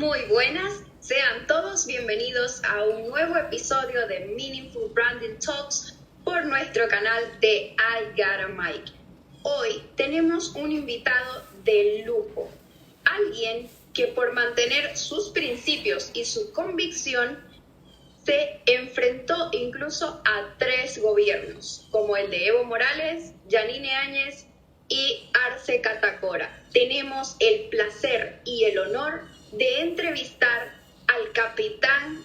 Muy buenas, sean todos bienvenidos a un nuevo episodio de Meaningful Branding Talks por nuestro canal de I Got a Mic. Hoy tenemos un invitado de lujo, alguien que por mantener sus principios y su convicción se enfrentó incluso a 3 gobiernos, como el de Evo Morales, Yanine Áñez y Arce Catacora. Tenemos el placer y el honor de entrevistar al capitán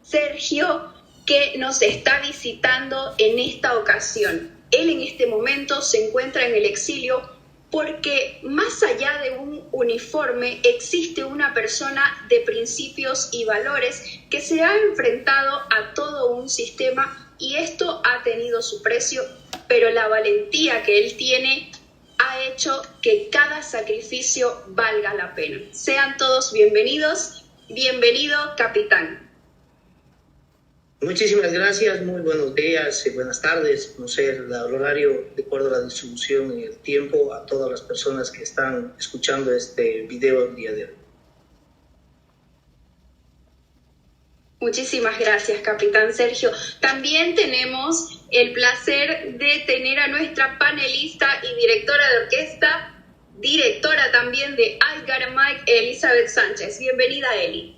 Sergio, que nos está visitando en esta ocasión. Él en este momento se encuentra en el exilio porque más allá de un uniforme existe una persona de principios y valores que se ha enfrentado a todo un sistema, y esto ha tenido su precio, pero la valentía que él tiene ha hecho que cada sacrificio valga la pena. Sean todos bienvenidos. Bienvenido, capitán. Muchísimas gracias, muy buenos días y buenas tardes. No sé el horario de acuerdo a la distribución y el tiempo a todas las personas que están escuchando este video el día de hoy. Muchísimas gracias, capitán Sergio. También tenemos el placer de tener a nuestra panelista y directora de orquesta, directora también de I Got a Mic, Elizabeth Sánchez. Bienvenida, Eli.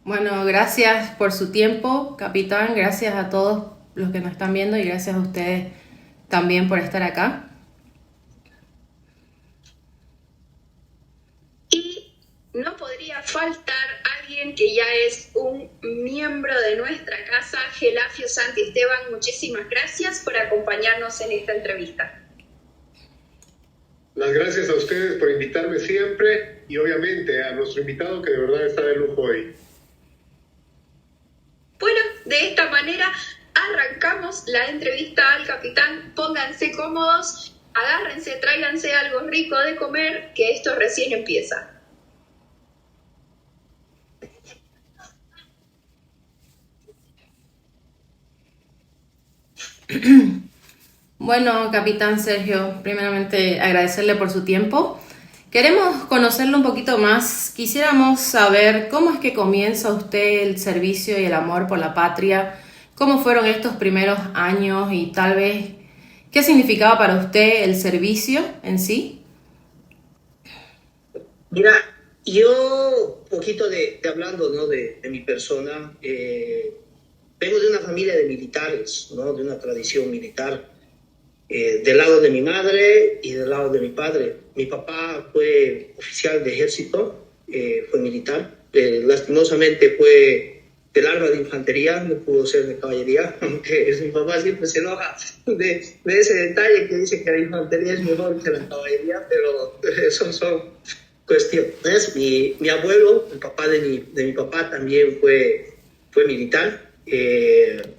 Bueno, gracias por su tiempo, capitán. Gracias a todos los que nos están viendo y gracias a ustedes también por estar acá. Y no podría faltar alguien que ya es un miembro de nuestra casa, Gelafio Santisteban. Muchísimas gracias por acompañarnos en esta entrevista. Las gracias a ustedes por invitarme siempre y obviamente a nuestro invitado que de verdad está de lujo hoy. Bueno, de esta manera arrancamos la entrevista al capitán. Pónganse cómodos, agárrense, tráiganse algo rico de comer, que esto recién empieza. Bueno, capitán Sergio, primeramente agradecerle por su tiempo. Queremos conocerlo un poquito más. Quisiéramos saber cómo es que comienza usted el servicio y el amor por la patria, cómo fueron estos primeros años y tal vez qué significaba para usted el servicio en sí. Mira, yo un poquito hablando, ¿no? de mi persona, vengo de una familia de militares, ¿no? De una tradición militar. Del lado de mi madre y del lado de mi padre. Mi papá fue oficial de ejército, fue militar. Lastimosamente fue del arma de infantería, no pudo ser de caballería, aunque mi papá siempre se enoja de ese detalle que dice que la infantería es mejor que la caballería, pero son cuestiones. Mi abuelo, el papá de mi papá, también fue militar.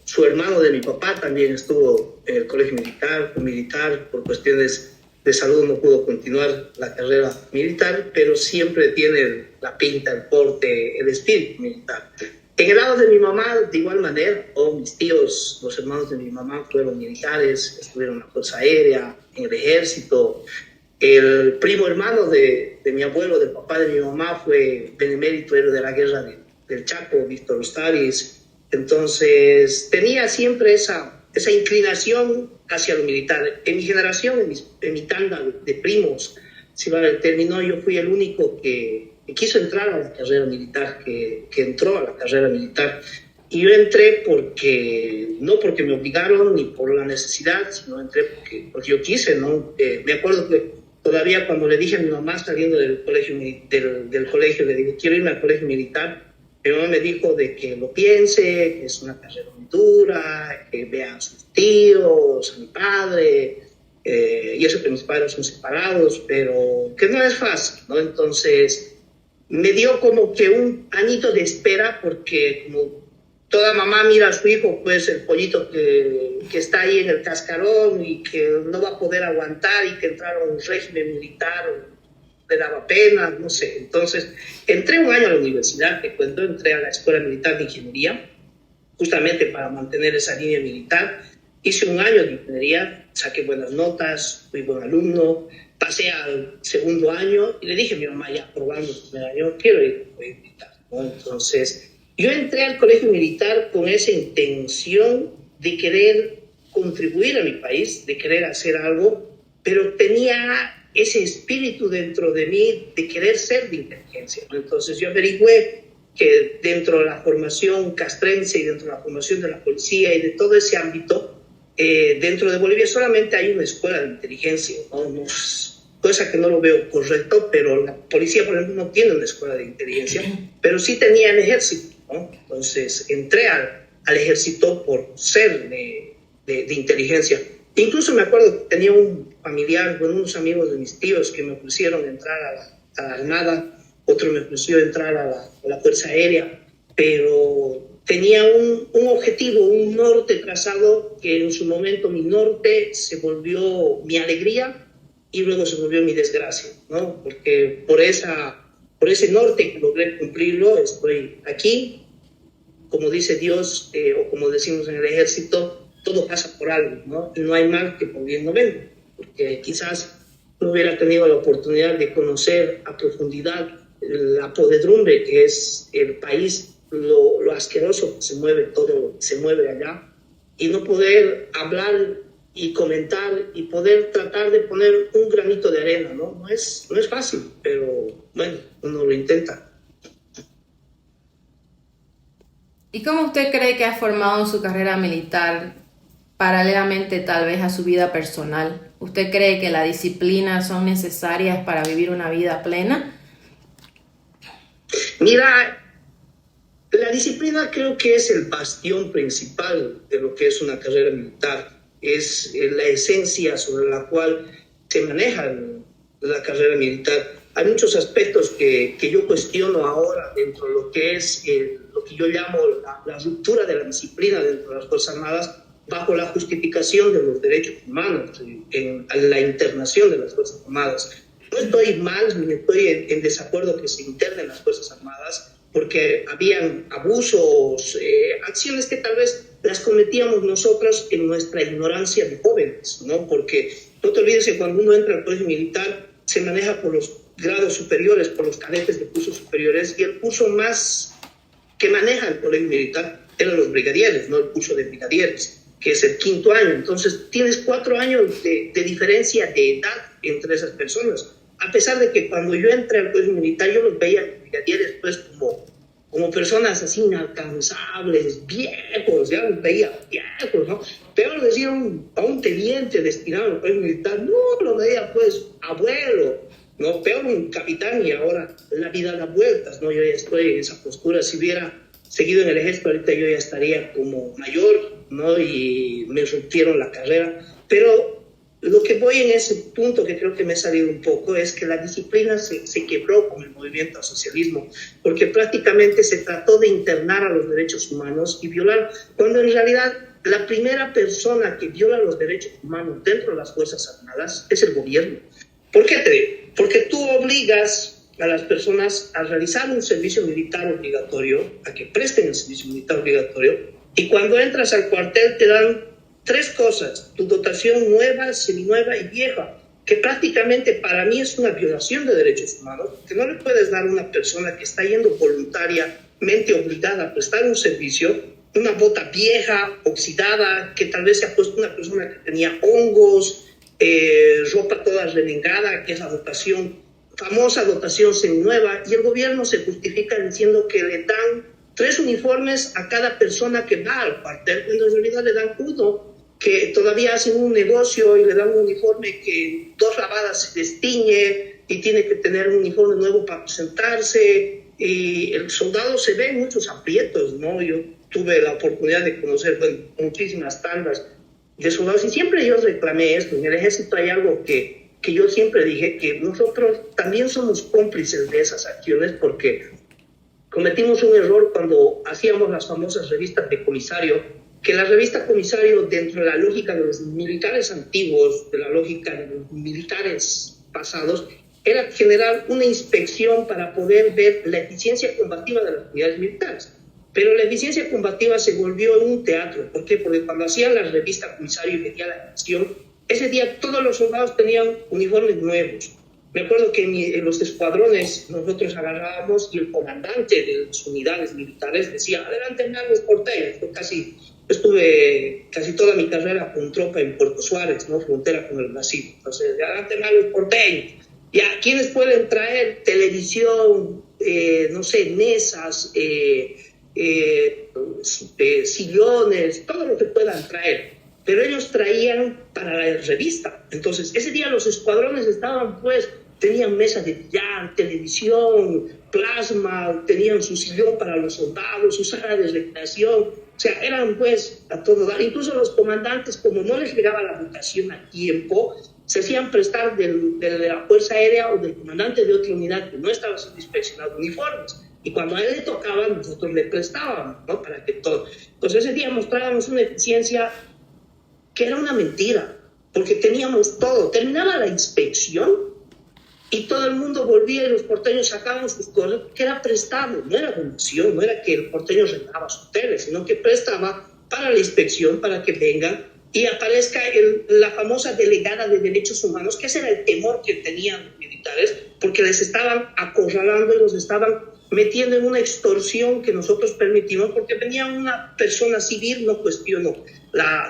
Su hermano de mi papá también estuvo en el colegio militar, fue militar, por cuestiones de salud no pudo continuar la carrera militar, pero siempre tiene la pinta, el porte, el espíritu militar. En el lado de mi mamá, de igual manera, mis tíos, los hermanos de mi mamá fueron militares, estuvieron en la Fuerza Aérea, en el ejército. El primo hermano de mi abuelo, del papá de mi mamá, fue benemérito héroe de la guerra del Chaco, Víctor Ustaris. Entonces, tenía siempre esa inclinación hacia lo militar. En mi generación, en mi tanda de primos, si vale el término, yo fui el único que quiso entrar a la carrera militar, que entró a la carrera militar. Y yo entré no porque me obligaron ni por la necesidad, sino entré porque yo quise, ¿no? Me acuerdo que todavía cuando le dije a mi mamá saliendo del colegio, le dije, quiero irme al colegio militar. Mi mamá me dijo de que lo piense, que es una carrera muy dura, que vea a sus tíos, a mi padre, y eso que mis padres son separados, pero que no es fácil, ¿no? Entonces, me dio como que un añito de espera, porque como toda mamá mira a su hijo, pues el pollito que está ahí en el cascarón y que no va a poder aguantar y que entrar a un régimen militar le daba pena, no sé. Entonces, entré un año a la universidad, te cuento, entré a la Escuela Militar de Ingeniería, justamente para mantener esa línea militar. Hice un año de ingeniería, saqué buenas notas, fui buen alumno, pasé al segundo año y le dije a mi mamá, ya aprobando el primer año, quiero ir al colegio militar, ¿no? Entonces, yo entré al colegio militar con esa intención de querer contribuir a mi país, de querer hacer algo, pero tenía ese espíritu dentro de mí de querer ser de inteligencia, ¿no? Entonces yo averigüé que dentro de la formación castrense y dentro de la formación de la policía y de todo ese ámbito, dentro de Bolivia solamente hay una escuela de inteligencia, ¿no? Cosa que no lo veo correcto, pero la policía, por ejemplo, no tiene una escuela de inteligencia, pero sí tenía el ejército, ¿no? Entonces entré al ejército por ser de inteligencia. Incluso me acuerdo que tenía un familiar, bueno, unos amigos de mis tíos que me ofrecieron entrar a la Armada, otro me ofreció entrar a la Fuerza Aérea, pero tenía un objetivo, un norte trazado, que en su momento mi norte se volvió mi alegría y luego se volvió mi desgracia, ¿no? Porque por ese norte que logré cumplirlo, estoy aquí. Como dice Dios, o como decimos en el ejército, todo pasa por algo, ¿no? Y no hay mal que por bien no venga, porque quizás no hubiera tenido la oportunidad de conocer a profundidad la podredumbre que es el país, lo asqueroso que se mueve todo, se mueve allá, y no poder hablar y comentar y poder tratar de poner un granito de arena, ¿no? No es fácil, pero bueno, uno lo intenta. ¿Y cómo usted cree que ha formado su carrera militar paralelamente tal vez a su vida personal? ¿Usted cree que las disciplinas son necesarias para vivir una vida plena? Mira, la disciplina creo que es el bastión principal de lo que es una carrera militar. Es la esencia sobre la cual se maneja la carrera militar. Hay muchos aspectos que yo cuestiono ahora dentro de lo que es lo que yo llamo la ruptura de la disciplina dentro de las Fuerzas Armadas bajo la justificación de los derechos humanos en la internación de las Fuerzas Armadas. No estoy mal ni estoy en desacuerdo que se internen las Fuerzas Armadas, porque habían abusos, acciones que tal vez las cometíamos nosotros en nuestra ignorancia de jóvenes, ¿no? Porque no te olvides que cuando uno entra al colegio militar se maneja por los grados superiores, por los cadetes de cursos superiores, y el curso más que maneja el colegio militar eran los brigadieres, no el curso de brigadieres, que es el 5º año. Entonces tienes 4 años de diferencia de edad entre esas personas. A pesar de que cuando yo entré al colegio militar yo los veía brigadieres pues como personas así inalcanzables, viejos, ya los veía viejos, ¿no? Peor decir a un teniente destinado al colegio militar, no, lo veía pues abuelo, ¿no? Peor un capitán, y ahora la vida da vueltas, ¿no? Yo ya estoy en esa postura. Si hubiera seguido en el ejército ahorita yo ya estaría como mayor, ¿no? Y me rompieron la carrera. Pero lo que voy en ese punto, que creo que me he salido un poco, es que la disciplina se quebró con el movimiento al socialismo, porque prácticamente se trató de internar a los derechos humanos y violar, cuando en realidad la primera persona que viola los derechos humanos dentro de las Fuerzas Armadas es el gobierno. ¿Por qué te digo? Porque tú obligas a las personas a realizar un servicio militar obligatorio, a que presten el servicio militar obligatorio, y cuando entras al cuartel te dan 3 cosas: tu dotación nueva, seminueva y vieja, que prácticamente para mí es una violación de derechos humanos, que no le puedes dar a una persona que está yendo voluntariamente obligada a prestar un servicio una bota vieja, oxidada, que tal vez se ha puesto una persona que tenía hongos, ropa toda remengada, que es la dotación, famosa dotación seminueva, y el gobierno se justifica diciendo que le dan 3 uniformes a cada persona que va al cuartel, cuando en realidad le dan uno, que todavía hacen un negocio y le dan un uniforme que 2 lavadas se destiñe y tiene que tener un uniforme nuevo para presentarse, y el soldado se ve en muchos aprietos, ¿no? Yo tuve la oportunidad de conocer muchísimas tandas de soldados y siempre yo reclamé esto. En el ejército hay algo que yo siempre dije, que nosotros también somos cómplices de esas acciones, porque cometimos un error cuando hacíamos las famosas revistas de comisario, que la revista comisario, dentro de la lógica de los militares antiguos, de la lógica de los militares pasados, era generar una inspección para poder ver la eficiencia combativa de las unidades militares. Pero la eficiencia combativa se volvió en un teatro. ¿Por qué? Porque cuando hacían la revista comisario y venía la acción, ese día todos los soldados tenían uniformes nuevos. Me acuerdo que en los escuadrones nosotros agarrábamos y el comandante de las unidades militares decía, adelántenme a los porteños. Estuve casi toda mi carrera con tropa en Puerto Suárez, ¿no? Frontera con el Brasil. Entonces, adelántenme a los porteños. Ya, ¿quiénes pueden traer televisión, no sé, mesas, sillones, todo lo que puedan traer? Pero ellos traían para la revista. Entonces, ese día los escuadrones estaban, pues, tenían mesas de billar, televisión, plasma, tenían su sillón para los soldados, su sala de recreación. O sea, eran, pues, a todo dar. Incluso los comandantes, como no les llegaba la votación a tiempo, se hacían prestar de la Fuerza Aérea o del comandante de otra unidad que no estaba siendo inspeccionado uniformes. Y cuando a él le tocaba, nosotros le prestábamos, ¿no? Para que todo. Entonces, ese día mostrábamos una eficiencia que era una mentira, porque teníamos todo. Terminaba la inspección y todo el mundo volvía y los porteños sacaban sus cosas, que era prestado, no era donación, no era que el porteño rentaba sus hoteles, sino que prestaba para la inspección, para que vengan y aparezca la famosa delegada de derechos humanos, que ese era el temor que tenían los militares, porque les estaban acorralando y los estaban metiendo en una extorsión que nosotros permitimos, porque venía una persona civil, no cuestiono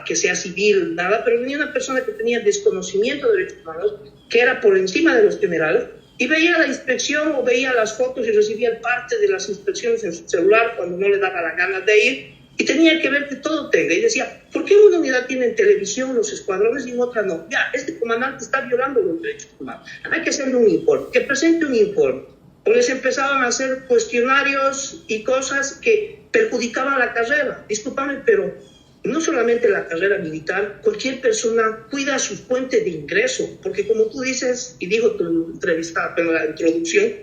que sea civil, nada, pero venía una persona que tenía desconocimiento de derechos humanos, que era por encima de los generales, y veía la inspección o veía las fotos y recibía el parte de las inspecciones en su celular cuando no le daba la gana de ir, y tenía que ver que todo tenga. Y decía, ¿por qué una unidad tiene en televisión los escuadrones y en otra no? Ya, este comandante está violando los derechos humanos. Hay que hacerle un informe, que presente un informe. O les empezaban a hacer cuestionarios y cosas que perjudicaban la carrera. Discúlpame, pero no solamente la carrera militar, cualquier persona cuida su fuente de ingreso, porque como tú dices, y dijo tu entrevista en la introducción,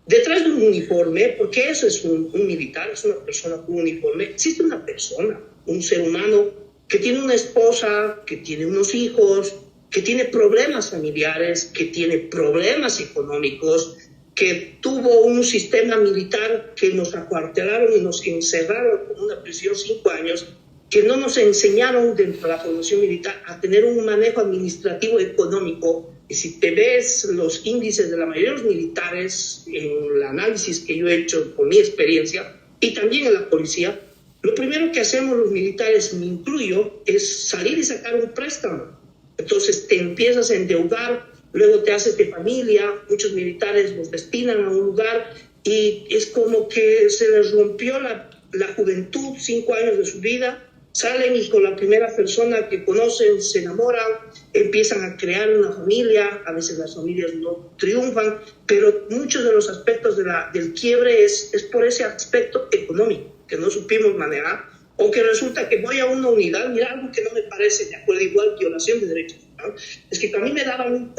detrás de un uniforme, porque eso es un militar, es una persona con un uniforme, existe una persona, un ser humano que tiene una esposa, que tiene unos hijos, que tiene problemas familiares, que tiene problemas económicos, que tuvo un sistema militar que nos acuartelaron y nos encerraron en una prisión 5 años, que no nos enseñaron dentro de la formación militar a tener un manejo administrativo económico. Y si te ves los índices de la mayoría de los militares, en el análisis que yo he hecho con mi experiencia, y también en la policía, lo primero que hacemos los militares, me incluyo, es salir y sacar un préstamo. Entonces te empiezas a endeudar, luego te haces de familia, muchos militares los destinan a un lugar y es como que se les rompió la juventud, 5 años de su vida, salen y con la primera persona que conocen se enamoran, empiezan a crear una familia, a veces las familias no triunfan, pero muchos de los aspectos del quiebre es por ese aspecto económico que no supimos manejar, o que resulta que voy a una unidad, mira, algo que no me parece de acuerdo, igual violación de derechos, ¿no? Es que a mí me daban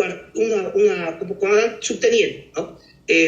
como comandante subteniente, ¿no?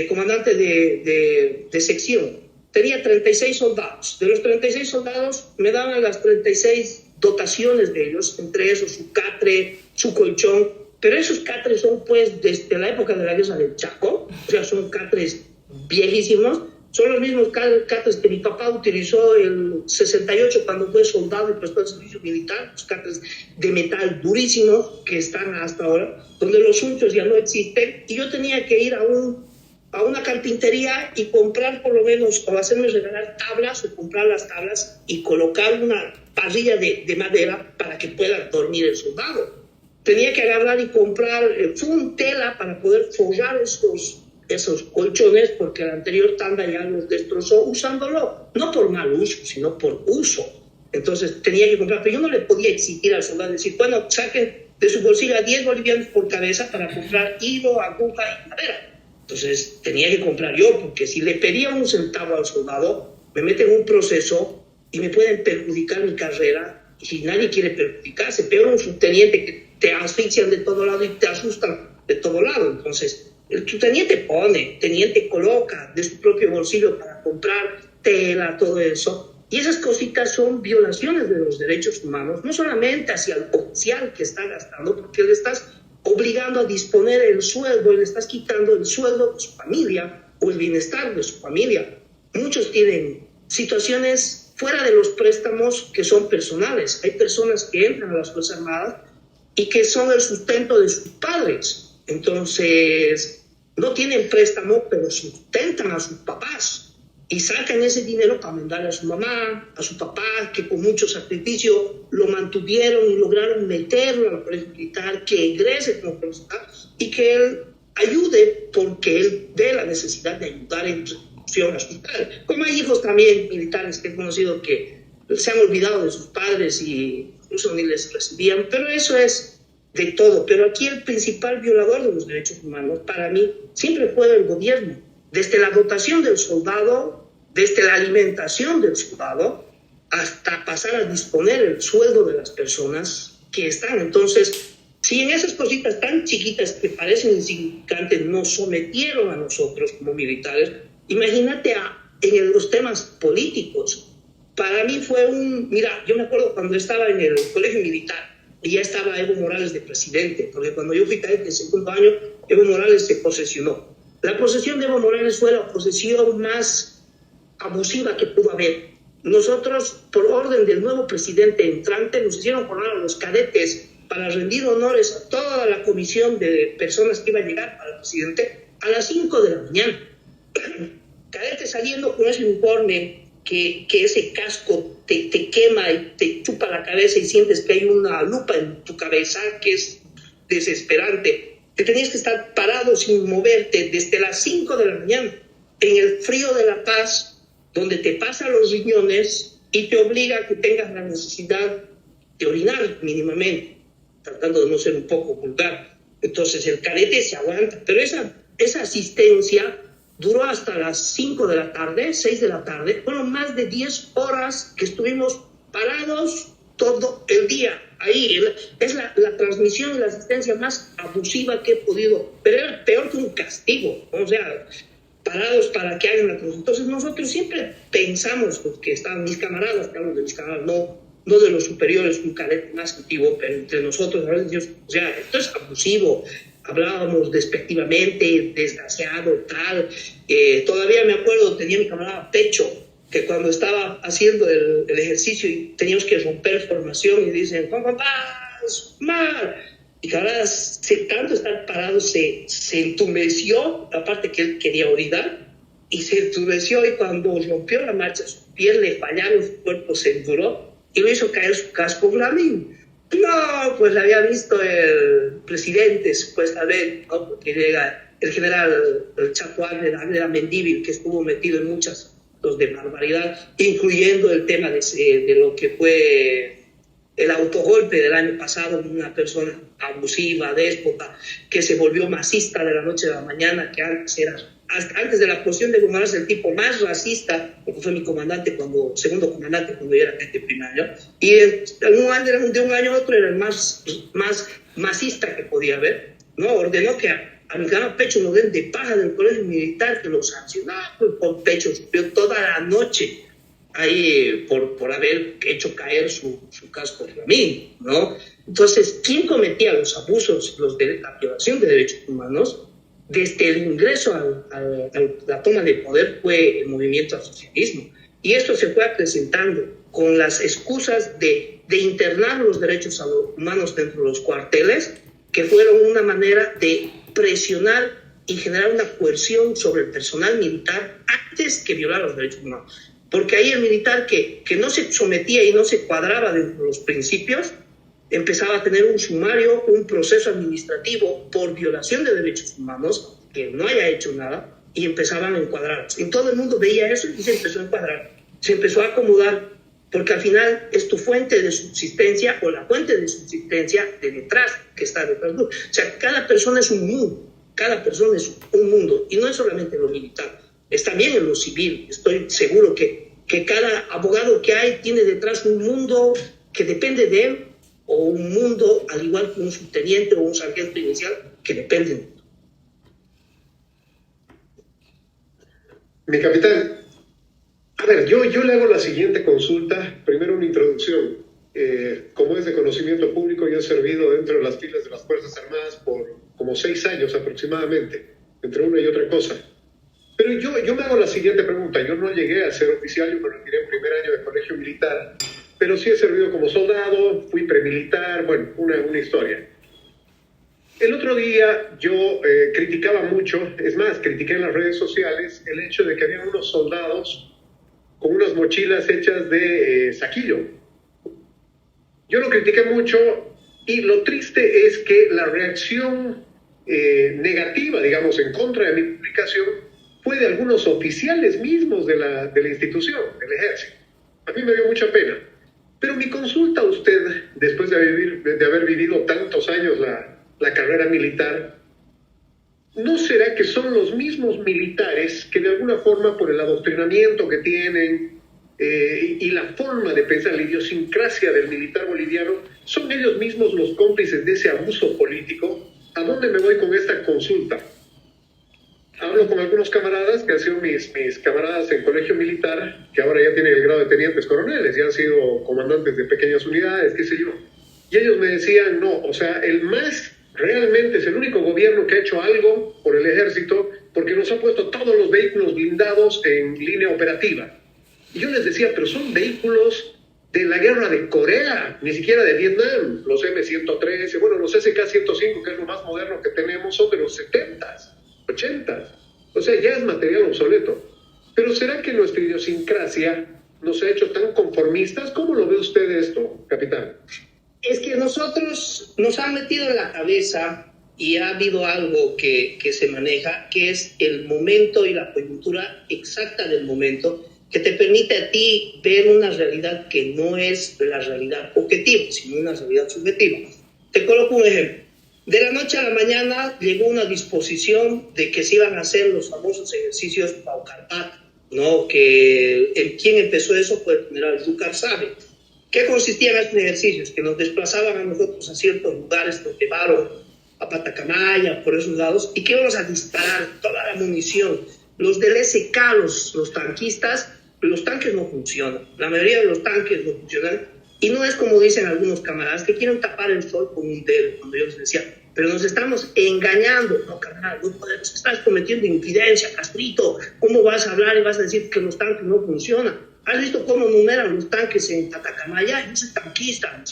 Comandante de sección. Tenía 36 soldados. De los 36 soldados me daban las 36 dotaciones de ellos, entre esos su catre, su colchón, pero esos catres son pues desde la época de la guerra del Chaco, o sea, son catres viejísimos, son los mismos catres que mi papá utilizó el 68 cuando fue soldado y prestó el servicio militar, los catres de metal durísimos que están hasta ahora, donde los unchos ya no existen, y yo tenía que ir a una carpintería y comprar por lo menos, o hacerme regalar tablas, o comprar las tablas y colocar una parrilla de madera para que pueda dormir el soldado. Tenía que agarrar y comprar tela para poder forrar esos colchones, porque el anterior tanda ya los destrozó usándolo, no por mal uso, sino por uso. Entonces tenía que comprar, pero yo no le podía exigir al soldado, decir, bueno, saquen de su bolsillo a 10 bolivianos por cabeza para comprar hilo, aguja y madera. Entonces tenía que comprar yo, porque si le pedía un centavo al soldado, me meten en un proceso y me pueden perjudicar mi carrera, y nadie quiere perjudicarse. Peor un subteniente que te asfixian de todo lado y te asustan de todo lado. Entonces el subteniente teniente coloca de su propio bolsillo para comprar tela, todo eso. Y esas cositas son violaciones de los derechos humanos, no solamente hacia el oficial que está gastando, porque le estás obligando a disponer el sueldo, y le estás quitando el sueldo de su familia o el bienestar de su familia. Muchos tienen situaciones fuera de los préstamos que son personales. Hay personas que entran a las Fuerzas Armadas y que son el sustento de sus padres. Entonces, no tienen préstamo, pero sustentan a sus papás y sacan ese dinero para mandarle a su mamá, a su papá, que con mucho sacrificio lo mantuvieron y lograron meterlo al colegio militar, que egrese como profesional y que él ayude porque él ve la necesidad de ayudar en institución hospital. Como hay hijos también militares que he conocido que se han olvidado de sus padres y incluso ni les recibían, pero eso es de todo. Pero aquí el principal violador de los derechos humanos para mí siempre fue el gobierno, desde la dotación del soldado, desde la alimentación del soldado, hasta pasar a disponer el sueldo de las personas que están. Entonces, si en esas cositas tan chiquitas que parecen insignificantes nos sometieron a nosotros como militares, imagínate en los temas políticos. Para mí fue mira, yo me acuerdo cuando estaba en el colegio militar y ya estaba Evo Morales de presidente, porque cuando yo fui cadete de segundo año, Evo Morales se posesionó. La posesión de Evo Morales fue la posesión más abusiva que pudo haber. Nosotros, por orden del nuevo presidente entrante, nos hicieron formar a los cadetes para rendir honores a toda la comisión de personas que iba a llegar para el presidente a las 5 de la mañana. Cadetes saliendo con ese uniforme que ese casco te quema y te chupa la cabeza y sientes que hay una lupa en tu cabeza, que es desesperante. Te tenías que estar parado sin moverte desde las 5 de la mañana en el frío de La Paz, donde te pasan los riñones y te obliga a que tengas la necesidad de orinar mínimamente, tratando de no ser un poco vulgar. Entonces el cadete se aguanta, pero esa asistencia duró hasta las 5 de la tarde, 6 de la tarde. Fueron más de 10 horas que estuvimos parados todo el día. Ahí es la transmisión y la asistencia más abusiva que he podido, pero era peor que un castigo, o sea, parados para que hagan la cosa. Entonces nosotros siempre pensamos, porque estaban mis camaradas, que hablo de mis camaradas, no de los superiores, un cadete más antiguo, pero entre nosotros, a veces, o sea, esto es abusivo. Hablábamos despectivamente, desgraciado, tal. Todavía me acuerdo, tenía mi camarada Pecho, que cuando estaba haciendo el ejercicio y teníamos que romper formación y dicen, ¡Juan, mal! Y camarada, tanto estar parado, se entumeció, aparte que él quería orinar, y se entumeció, y cuando rompió la marcha, su piel le fallaron, su cuerpo se enduró, y lo hizo caer su casco flamín. No, pues la había visto el presidente, supuestamente, ¿no? Porque llega el general Chapo Ágreda Mendívil, que estuvo metido en muchas cosas de barbaridad, incluyendo el tema de lo que fue el autogolpe del año pasado, una persona abusiva, déspota, que se volvió masista de la noche a la mañana, que antes era, antes de la posición de Evo Morales, el tipo más racista, porque fue mi comandante, segundo comandante cuando yo era cadete primario, y de un año a otro era el más masista que podía haber, ¿no? Ordenó que a mi gran Pecho lo den de paja del colegio militar, que lo sancionaba, pues por Pecho sufrió toda la noche ahí por haber hecho caer su casco flamín, ¿no? Entonces, ¿quién cometía los abusos, la violación de derechos humanos? Desde el ingreso a la toma de poder fue el movimiento al socialismo. Y esto se fue acrecentando con las excusas de internar los derechos humanos dentro de los cuarteles, que fueron una manera de presionar y generar una coerción sobre el personal militar antes que violar los derechos humanos. Porque ahí el militar que no se sometía y no se cuadraba dentro de los principios, empezaba a tener un sumario, un proceso administrativo por violación de derechos humanos, que no haya hecho nada, y empezaban a encuadrarse. Y todo el mundo veía eso y se empezó a encuadrar, se empezó a acomodar, porque al final es tu fuente de subsistencia o la fuente de subsistencia de detrás, que está detrás de tú. O sea, cada persona es un mundo, cada persona es un mundo, y no es solamente lo militar, es también en lo civil. Estoy seguro que cada abogado que hay tiene detrás un mundo que depende de él, o un mundo, al igual que un subteniente o un sargento inicial, que dependen de él. Mi capitán, a ver, yo le hago la siguiente consulta. Primero una introducción. Como es de conocimiento público, yo he servido dentro de las filas de las Fuerzas Armadas por como 6 años aproximadamente, entre una y otra cosa. Pero yo me hago la siguiente pregunta. Yo no llegué a ser oficial, yo me retiré en primer año de colegio militar, pero sí he servido como soldado, fui premilitar, bueno, una historia. El otro día yo criticaba mucho, es más, critiqué en las redes sociales el hecho de que había unos soldados con unas mochilas hechas de saquillo. Yo lo critiqué mucho y lo triste es que la reacción negativa, digamos, en contra de mi publicación fue de algunos oficiales mismos de la institución, del ejército. A mí me dio mucha pena. Pero mi consulta a usted, después de haber vivido tantos años la carrera militar, ¿no será que son los mismos militares que de alguna forma, por el adoctrinamiento que tienen y la forma de pensar, la idiosincrasia del militar boliviano, son ellos mismos los cómplices de ese abuso político? ¿A dónde me voy con esta consulta? Hablo con algunos camaradas que han sido mis camaradas en colegio militar, que ahora ya tienen el grado de tenientes coroneles, ya han sido comandantes de pequeñas unidades, qué sé yo. Y ellos me decían, no, o sea, el MAS realmente es el único gobierno que ha hecho algo por el ejército, porque nos ha puesto todos los vehículos blindados en línea operativa. Y yo les decía, pero son vehículos de la guerra de Corea, ni siquiera de Vietnam. Los M113, bueno, los SK-105, que es lo más moderno que tenemos, son de los 70s, 80s. O sea, ya es material obsoleto. Pero ¿será que nuestra idiosincrasia nos ha hecho tan conformistas? ¿Cómo lo ve usted esto, capitán? Es que nosotros nos han metido en la cabeza y ha habido algo que se maneja, que es el momento y la coyuntura exacta del momento, que te permite a ti ver una realidad que no es la realidad objetiva, sino una realidad subjetiva. Te coloco un ejemplo. De la noche a la mañana llegó una disposición de que se iban a hacer los famosos ejercicios Paucarpat, ¿no? ¿Quién empezó eso? Fue el general Zúcar Sabe. ¿Qué consistían estos ejercicios? Que nos desplazaban a nosotros a ciertos lugares, nos llevaron a Patacamaya, por esos lados, y que íbamos a disparar toda la munición. Los del SK, los tanquistas, los tanques no funcionan. La mayoría de los tanques no funcionan. Y no es como dicen algunos camaradas que quieren tapar el sol con un dedo, cuando yo les decía, pero nos estamos engañando. No, carnal, no podemos, estás cometiendo infidencia, Castrito. ¿Cómo vas a hablar y vas a decir que los tanques no funcionan? ¿Has visto cómo numeran los tanques en Patacamaya? Yo soy tanquista,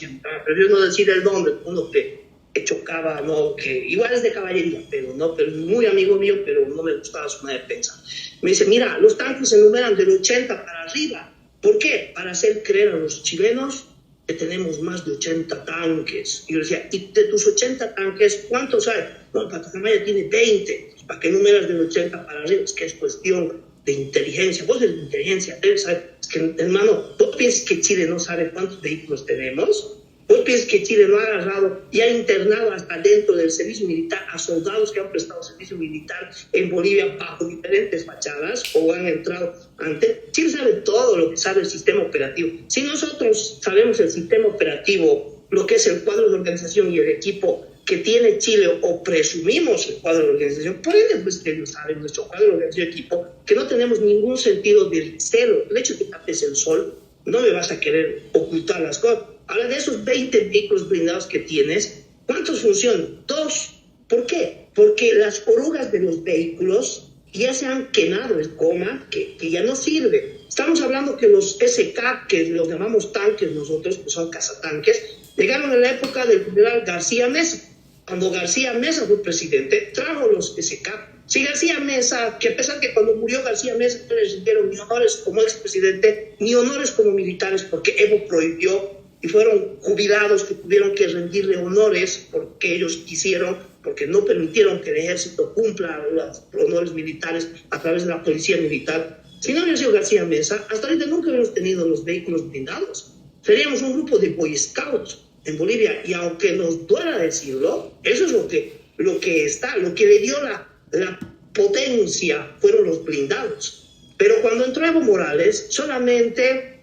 prefiero no decir el nombre, uno que chocaba, no, que igual es de caballería, pero es muy amigo mío, pero no me gustaba su manera de pensar. Me dice, mira, los tanques se numeran del 80 para arriba. ¿Por qué? Para hacer creer a los chilenos que tenemos más de 80 tanques. Y yo decía, ¿y de tus 80 tanques cuántos hay? No, Patacamaya tiene 20. ¿Para qué numeras del 80 para arriba? Es que es cuestión de inteligencia. Vos de inteligencia, él sabe. Es que, hermano, ¿vos piensas que Chile no sabe cuántos vehículos tenemos? ¿Vos piensas que Chile no ha agarrado y ha internado hasta dentro del servicio militar a soldados que han prestado servicio militar en Bolivia bajo diferentes fachadas o han entrado ante? Chile sabe todo lo que sabe el sistema operativo. Si nosotros sabemos el sistema operativo, lo que es el cuadro de organización y el equipo que tiene Chile, o presumimos el cuadro de organización, por ende, pues que ellos saben nuestro cuadro de organización y equipo, que no tenemos ningún sentido del cero. El hecho de que tapes el sol, no me vas a querer ocultar las cosas. Ahora, de esos 20 vehículos blindados que tienes, ¿cuántos funcionan? 2. ¿Por qué? Porque las orugas de los vehículos ya se han quemado el coma, que ya no sirve. Estamos hablando que los SK, que los llamamos tanques nosotros, que son cazatanques, llegaron en la época del general García Mesa. Cuando García Mesa fue presidente, trajo los SK. Si García Mesa, que a pesar que cuando murió García Mesa no les dieron ni honores como expresidente, ni honores como militares, porque Evo prohibió, y fueron jubilados que tuvieron que rendirle honores porque ellos quisieron, porque no permitieron que el ejército cumpla los honores militares a través de la policía militar. Si no hubiera sido García Mesa, hasta ahorita nunca hubiéramos tenido los vehículos blindados. Seríamos un grupo de Boy Scouts en Bolivia, y aunque nos duela decirlo, eso es lo que le dio la potencia, fueron los blindados. Pero cuando entró Evo Morales, solamente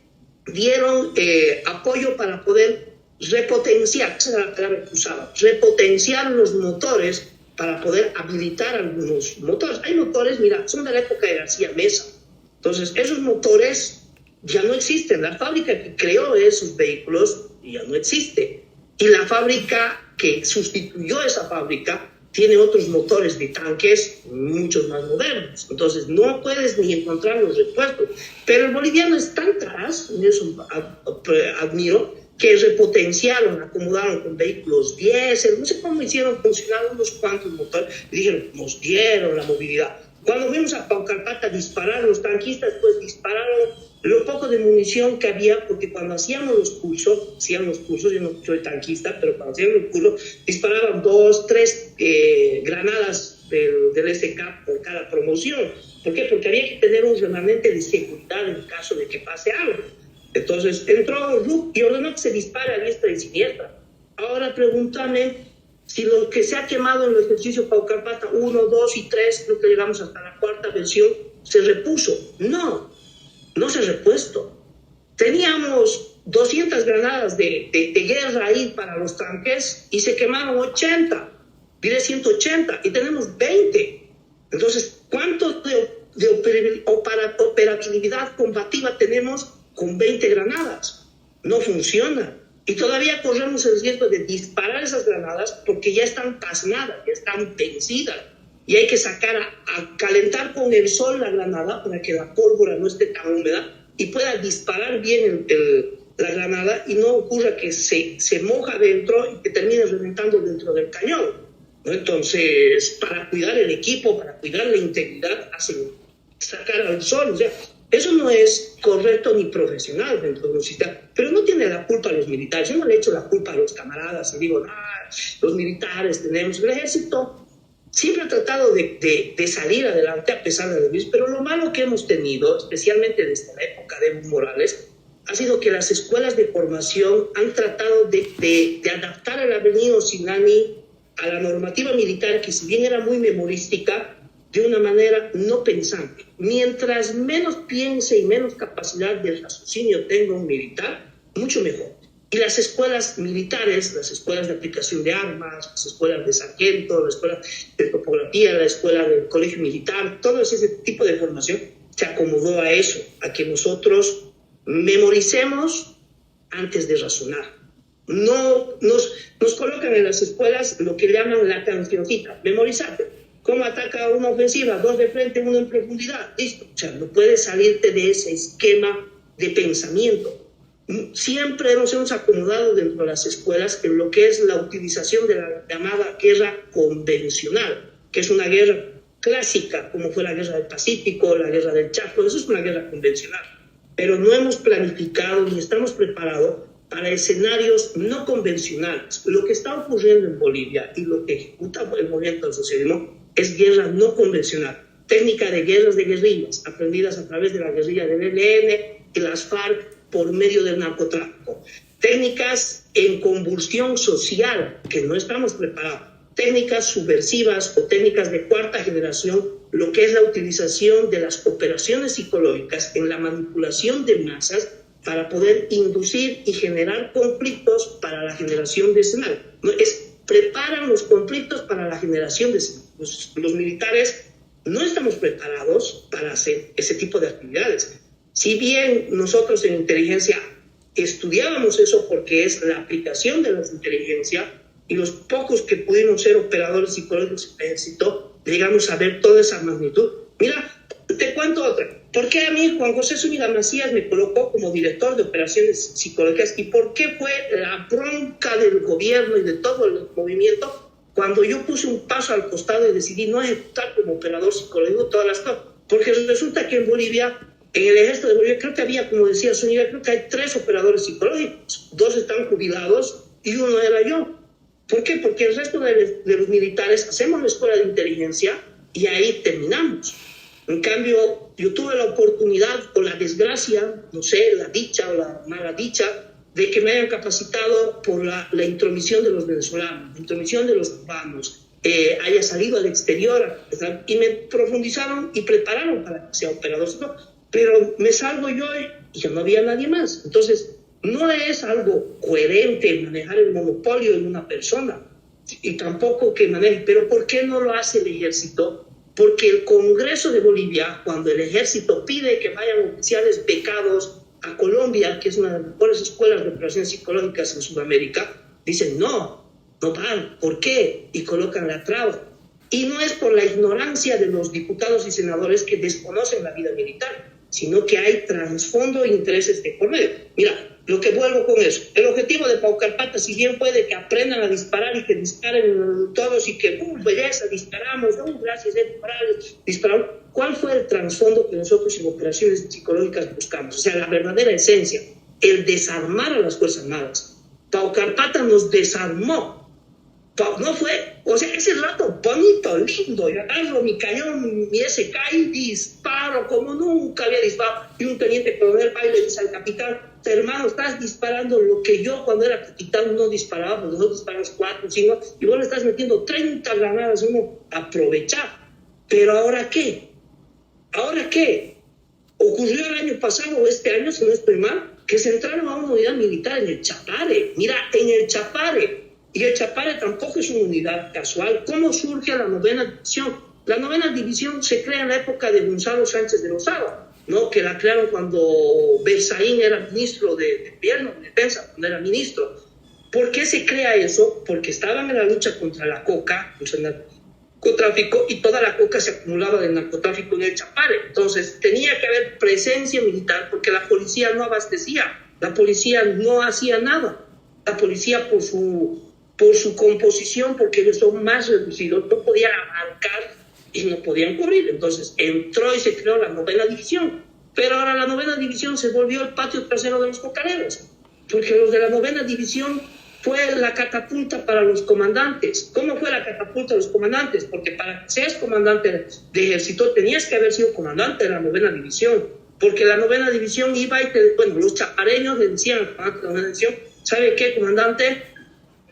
dieron apoyo para poder repotenciar, esa era la palabra que usaba, repotenciar los motores para poder habilitar algunos motores. Hay motores, mira, son de la época de García Mesa. Entonces, esos motores ya no existen. La fábrica que creó esos vehículos ya no existe. Y la fábrica que sustituyó esa fábrica tiene otros motores de tanques muchos más modernos. Entonces, no puedes ni encontrar los repuestos. Pero el boliviano es tan capaz, y eso admiro, que repotenciaron, acomodaron con vehículos diésel, no sé cómo hicieron funcionar unos cuantos motores, y dijeron, nos dieron la movilidad. Cuando fuimos a Paucarpata disparar, los tanquistas pues dispararon lo poco de munición que había, porque cuando hacíamos los cursos, yo no soy tanquista, pero cuando hacíamos los cursos, disparaban 2, 3 granadas del SK por cada promoción. ¿Por qué? Porque había que tener un remanente de seguridad en caso de que pase algo. Entonces entró RUC y ordenó que se dispare a diestra y siniestra. Ahora pregúntame si lo que se ha quemado en el ejercicio Paucarpata 1, 2 y 3, creo que llegamos hasta la 4ª versión, se repuso. No se ha repuesto. Teníamos 200 granadas de guerra ahí para los tanques y se quemaron 80, diré 180, y tenemos 20. Entonces, ¿cuánto de operabilidad combativa tenemos con 20 granadas? No funciona. Y todavía corremos el riesgo de disparar esas granadas porque ya están pasmadas, ya están vencidas. Y hay que sacar a calentar con el sol la granada para que la pólvora no esté tan húmeda y pueda disparar bien la granada y no ocurra que se moja dentro y que termine reventando dentro del cañón, ¿no? Entonces, para cuidar el equipo, para cuidar la integridad, hacen sacar al sol. O sea, eso no es correcto ni profesional dentro de un sistema. Pero no tiene la culpa a los militares. Yo no le echo la culpa a los camaradas y digo, los militares tenemos. El ejército siempre ha tratado de salir adelante a pesar de los virus, pero lo malo que hemos tenido, especialmente desde la época de Evo Morales, ha sido que las escuelas de formación han tratado de adaptar el Avenida Sinani a la normativa militar, que si bien era muy memorística, de una manera no pensante. Mientras menos piense y menos capacidad de raciocinio tenga un militar, mucho mejor. Y las escuelas militares, las escuelas de aplicación de armas, las escuelas de sargento, la escuela de topografía, la escuela del colegio militar, todo ese tipo de formación se acomodó a eso, a que nosotros memoricemos antes de razonar. No nos colocan en las escuelas lo que llaman la cancioncita, memorizar. ¿Cómo ataca una ofensiva? 2 de frente, 1 en profundidad. Listo. O sea, no puedes salirte de ese esquema de pensamiento. Siempre nos hemos acomodado dentro de las escuelas en lo que es la utilización de la llamada guerra convencional, que es una guerra clásica, como fue la guerra del Pacífico, la guerra del Chaco. Eso es una guerra convencional. Pero no hemos planificado ni estamos preparados para escenarios no convencionales. Lo que está ocurriendo en Bolivia y lo que ejecuta el movimiento del socialismo es guerra no convencional. Técnica de guerras de guerrillas, aprendidas a través de la guerrilla del ELN y las FARC por medio del narcotráfico. Técnicas en convulsión social, que no estamos preparados. Técnicas subversivas o técnicas de 4ª generación, lo que es la utilización de las operaciones psicológicas en la manipulación de masas para poder inducir y generar conflictos para la generación de escenario. Preparan los conflictos para la generación de escenario. Los militares no estamos preparados para hacer ese tipo de actividades. Si bien nosotros en inteligencia estudiábamos eso porque es la aplicación de la inteligencia, y los pocos que pudimos ser operadores psicológicos en el ejército, llegamos a ver toda esa magnitud. Mira, te cuento otra. ¿Por qué a mí Juan José Zúñiga Macías me colocó como director de operaciones psicológicas? ¿Y por qué fue la bronca del gobierno y de todo el movimiento cuando yo puse un paso al costado y decidí no ejecutar como operador psicológico todas las cosas? Porque resulta que en Bolivia, en el ejército de Bolivia, creo que había, como decía Zúñiga, creo que hay 3 operadores psicológicos. 2 están jubilados y 1 era yo. ¿Por qué? Porque el resto de los militares hacemos la escuela de inteligencia y ahí terminamos. En cambio, yo tuve la oportunidad o la desgracia, no sé, la dicha o la mala dicha, de que me hayan capacitado por la intromisión de los venezolanos, la intromisión de los cubanos, haya salido al exterior y me profundizaron y prepararon para que sea operador. Pero me salgo yo y ya no había nadie más. Entonces, no es algo coherente manejar el monopolio en una persona y tampoco que maneje. Pero ¿por qué no lo hace el ejército? Porque el Congreso de Bolivia, cuando el ejército pide que vayan oficiales becados a Colombia, que es una de las mejores escuelas de operaciones psicológicas en Sudamérica, dicen no van. ¿Por qué? Y colocan la traba. Y no es por la ignorancia de los diputados y senadores que desconocen la vida militar, sino que hay trasfondo e intereses de por medio. Mira, lo que vuelvo con eso, el objetivo de Paucarpata, si bien puede que aprendan a disparar y que disparen todos y que, belleza, disparamos, gracias, Morales, disparamos. ¿Cuál fue el trasfondo que nosotros en operaciones psicológicas buscamos? O sea, la verdadera esencia, el desarmar a las Fuerzas Armadas. Paucarpata nos desarmó. No fue, o sea, ese rato bonito, lindo, yo agarro mi cañón, mi SK y disparo como nunca había disparado. Y un teniente coronel va y le dice al capitán, hermano, estás disparando lo que yo cuando era capitán no disparaba, porque nosotros disparamos 4, 5, y vos le estás metiendo 30 granadas, uno aprovechar. Pero ¿ahora qué? ¿Ahora qué? Ocurrió el año pasado o este año, si no estoy mal, que se entraron a una unidad militar en el Chapare. Mira, en el Chapare. Y el Chapare tampoco es una unidad casual. ¿Cómo surge la 9ª División? La 9ª División se crea en la época de Gonzalo Sánchez de Lozada, ¿no? Que la crearon cuando Berzaín era ministro de Gobierno, de Defensa, cuando era ministro. ¿Por qué se crea eso? Porque estaban en la lucha contra la coca, contra el narcotráfico, y toda la coca se acumulaba del narcotráfico en el Chapare. Entonces tenía que haber presencia militar porque la policía no abastecía, la policía no hacía nada. La policía por su composición, porque ellos son más reducidos, no podían abarcar y no podían cubrir. Entonces entró y se creó la 9ª División. Pero ahora la 9ª División se volvió el patio trasero de los cocareros, porque los de la 9ª División fue la catapulta para los comandantes. ¿Cómo fue la catapulta de los comandantes? Porque para que seas comandante de ejército tenías que haber sido comandante de la 9ª División, porque la 9ª División iba y los chapareños le decían al comandante de la 9ª División, ¿sabe qué, comandante?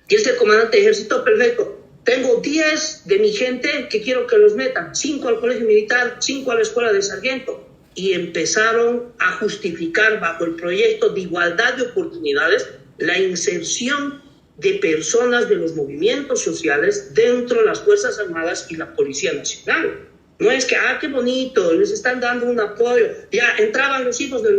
Y es el comandante de ejército, perfecto. Tengo 10 de mi gente que quiero que los metan, 5 al colegio militar, 5 a la escuela de sargento. Y empezaron a justificar bajo el proyecto de igualdad de oportunidades la inserción de personas de los movimientos sociales dentro de las Fuerzas Armadas y la Policía Nacional. No es que, qué bonito, les están dando un apoyo. Ya entraban los hijos de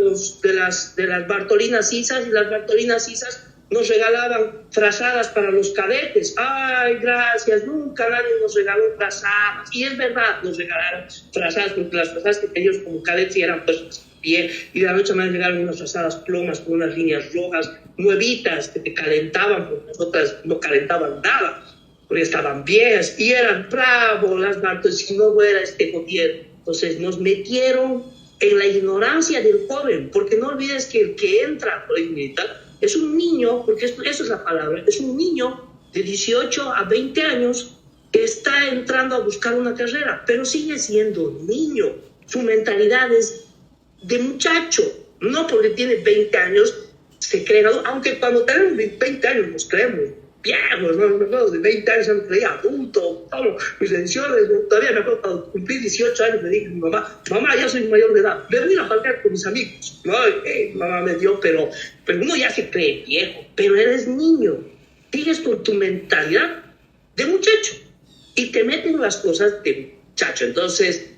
las Bartolinas Cisas, y las Bartolinas Cisas nos regalaban frazadas para los cadetes. Ay, gracias, nunca nadie nos regaló frazadas. Y es verdad, nos regalaron frazadas, porque las frazadas que teníamos como cadetes eran pues bien, y de la noche me regalaron unas frazadas plomas con unas líneas rojas, nuevitas, que te calentaban, porque las otras no calentaban nada, porque estaban viejas, y eran bravos las Bartolinas, si no fuera este gobierno. Entonces nos metieron en la ignorancia del joven, porque no olvides que el que entra al colegio militar es un niño, porque eso es la palabra, es un niño de 18 a 20 años que está entrando a buscar una carrera, pero sigue siendo niño. Su mentalidad es de muchacho, no porque tiene 20 años se cree, aunque cuando tenemos 20 años nos creemos viejos, ¿no? De 20 años me creía adulto, todo, mis decisiones, todavía me acuerdo cuando cumplí 18 años me dije a mi mamá, ya soy mayor de edad, me voy a faltar con mis amigos, no, mamá me dio, pero uno ya se cree viejo, pero eres niño, sigues con tu mentalidad de muchacho y te meten las cosas de muchacho. Entonces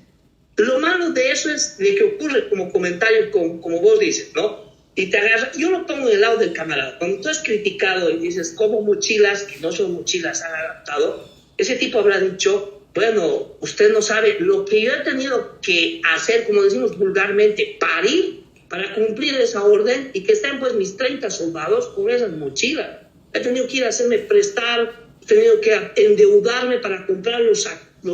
lo malo de eso es de que ocurre como comentario, como vos dices, ¿no? Y te agarra, yo lo pongo del lado del camarada. Cuando tú has criticado y dices cómo mochilas, que no son mochilas, han adaptado, ese tipo habrá dicho, bueno, usted no sabe lo que yo he tenido que hacer, como decimos vulgarmente, parir para cumplir esa orden y que estén pues mis 30 soldados con esas mochilas. He tenido que ir a hacerme prestar, he tenido que endeudarme para comprar los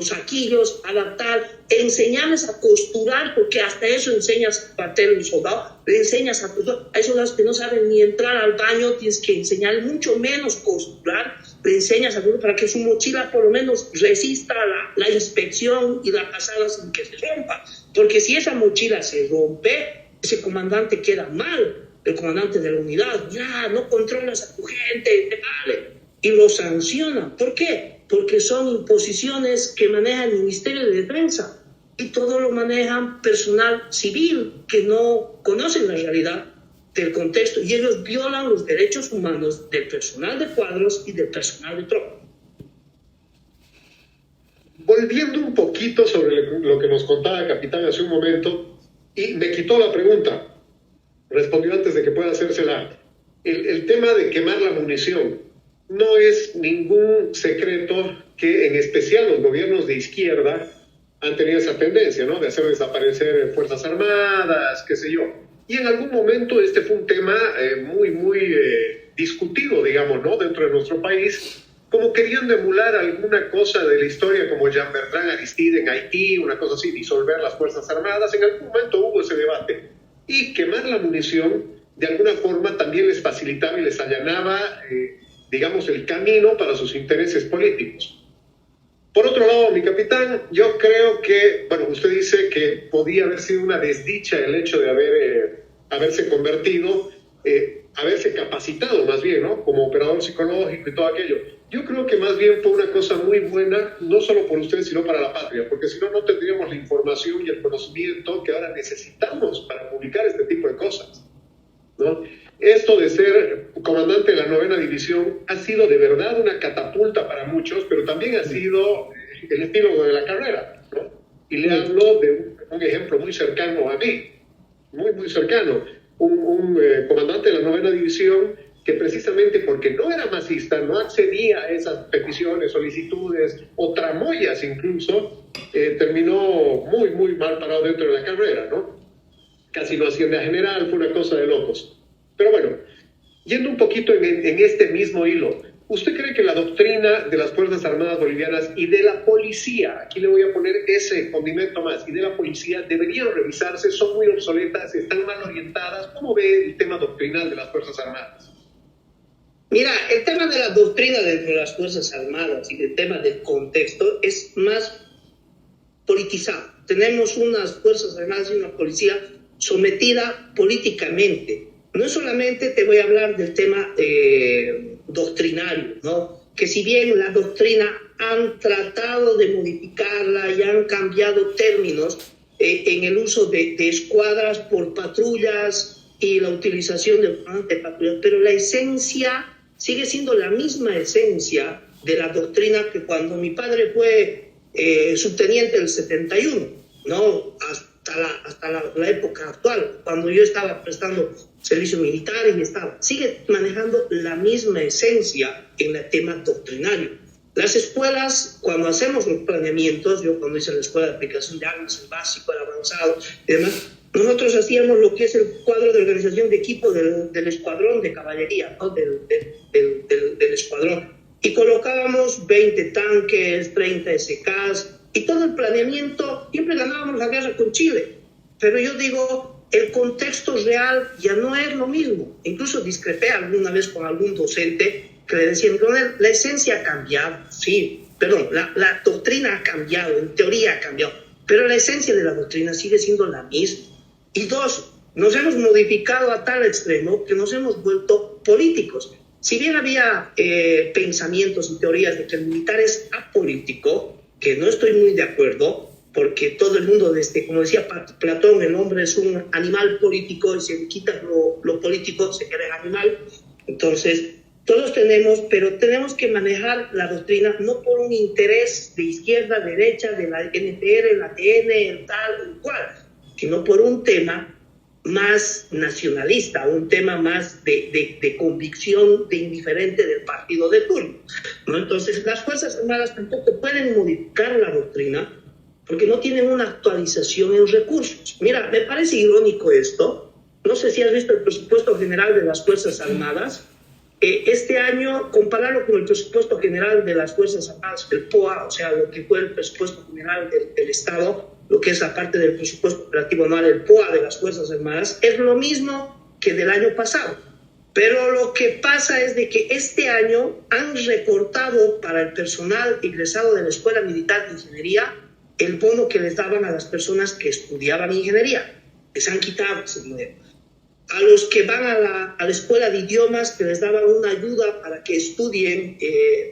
saquillos, adaptar, enseñarles a costurar, porque hasta eso enseñas a partir un soldado, le enseñas a costurar. Hay soldados que no saben ni entrar al baño, tienes que enseñarle mucho menos costurar, le enseñas a costurar para que su mochila por lo menos resista la inspección y la pasada sin que se rompa, porque si esa mochila se rompe, ese comandante queda mal, el comandante de la unidad, ya no controlas a tu gente, te vale, y lo sanciona. ¿Por qué? Porque son imposiciones que maneja el Ministerio de Defensa y todo lo manejan personal civil que no conocen la realidad del contexto, y ellos violan los derechos humanos del personal de cuadros y del personal de tropa. Volviendo un poquito sobre lo que nos contaba el capitán hace un momento, y me quitó la pregunta, respondió antes de que pueda hacérsela. El tema de quemar la munición. No es ningún secreto que en especial los gobiernos de izquierda han tenido esa tendencia, ¿no? De hacer desaparecer Fuerzas Armadas, qué sé yo. Y en algún momento este fue un tema muy discutido, digamos, ¿no? Dentro de nuestro país, como queriendo emular alguna cosa de la historia como Jean-Bertrand Aristide en Haití, una cosa así, disolver las Fuerzas Armadas. En algún momento hubo ese debate. Y quemar la munición, de alguna forma, también les facilitaba y les allanaba, digamos, el camino para sus intereses políticos. Por otro lado, mi capitán, yo creo que, bueno, usted dice que podía haber sido una desdicha el hecho de haberse convertido, haberse capacitado más bien, ¿no? Como operador psicológico y todo aquello. Yo creo que más bien fue una cosa muy buena, no solo por usted, sino para la patria, porque si no, no tendríamos la información y el conocimiento que ahora necesitamos para publicar este tipo de cosas, ¿no? Esto de ser comandante de la 9ª División ha sido de verdad una catapulta para muchos, pero también ha sido el epílogo de la carrera, ¿no? Y le hablo de un ejemplo muy cercano a mí, muy cercano. Un comandante de la 9ª División que precisamente porque no era masista, no accedía a esas peticiones, solicitudes o tramoyas incluso, terminó muy mal parado dentro de la carrera, ¿no? Casi no asciende a general, fue una cosa de locos. Pero bueno, yendo un poquito en este mismo hilo, ¿usted cree que la doctrina de las Fuerzas Armadas Bolivianas y de la policía, aquí le voy a poner ese condimento más, y de la policía deberían revisarse, son muy obsoletas, están mal orientadas? ¿Cómo ve el tema doctrinal de las Fuerzas Armadas? Mira, el tema de la doctrina dentro de las Fuerzas Armadas y el tema del contexto es más politizado. Tenemos unas Fuerzas Armadas y una policía sometida políticamente. No solamente te voy a hablar del tema doctrinario, ¿no? Que si bien la doctrina han tratado de modificarla y han cambiado términos en el uso de escuadras por patrullas y la utilización de patrullas, pero la esencia sigue siendo la misma esencia de la doctrina que cuando mi padre fue subteniente del 71, ¿no? Hasta la época actual, cuando yo estaba prestando servicio militar y sigue manejando la misma esencia en el tema doctrinario. Las escuelas, cuando hacemos los planeamientos, yo cuando hice la escuela de aplicación de armas, el básico, el avanzado y demás, nosotros hacíamos lo que es el cuadro de organización de equipo del escuadrón de caballería, ¿no? del escuadrón, y colocábamos 20 tanques, 30 SKs, y todo el planeamiento. Siempre ganábamos la guerra con Chile, pero yo digo, el contexto real ya no es lo mismo. Incluso discrepé alguna vez con algún docente que le decían que la esencia ha cambiado, sí, perdón, la doctrina ha cambiado, en teoría ha cambiado, pero la esencia de la doctrina sigue siendo la misma. Y dos, nos hemos modificado a tal extremo que nos hemos vuelto políticos. Si bien había pensamientos y teorías de que el militar es apolítico, que no estoy muy de acuerdo, porque todo el mundo, como decía Platón, el hombre es un animal político y si le quitas lo político se queda el animal. Entonces, todos pero tenemos que manejar la doctrina no por un interés de izquierda, derecha, de la NTR, el ATN, el tal, el cual, sino por un tema más nacionalista, un tema más de convicción de indiferente del partido de turno, ¿no? Entonces, las Fuerzas Armadas tampoco pueden modificar la doctrina porque no tienen una actualización en recursos. Mira, me parece irónico esto. No sé si has visto el presupuesto general de las Fuerzas Armadas. Este año, compararlo con el presupuesto general de las Fuerzas Armadas, el POA, o sea, lo que fue el presupuesto general del Estado, lo que es la parte del presupuesto operativo anual, el POA de las Fuerzas Armadas, es lo mismo que del año pasado. Pero lo que pasa es de que este año han recortado para el personal egresado de la Escuela Militar de Ingeniería el bono que les daban a las personas que estudiaban ingeniería. Les han quitado ese dinero. A los que van a la escuela de idiomas, que les daban una ayuda para que estudien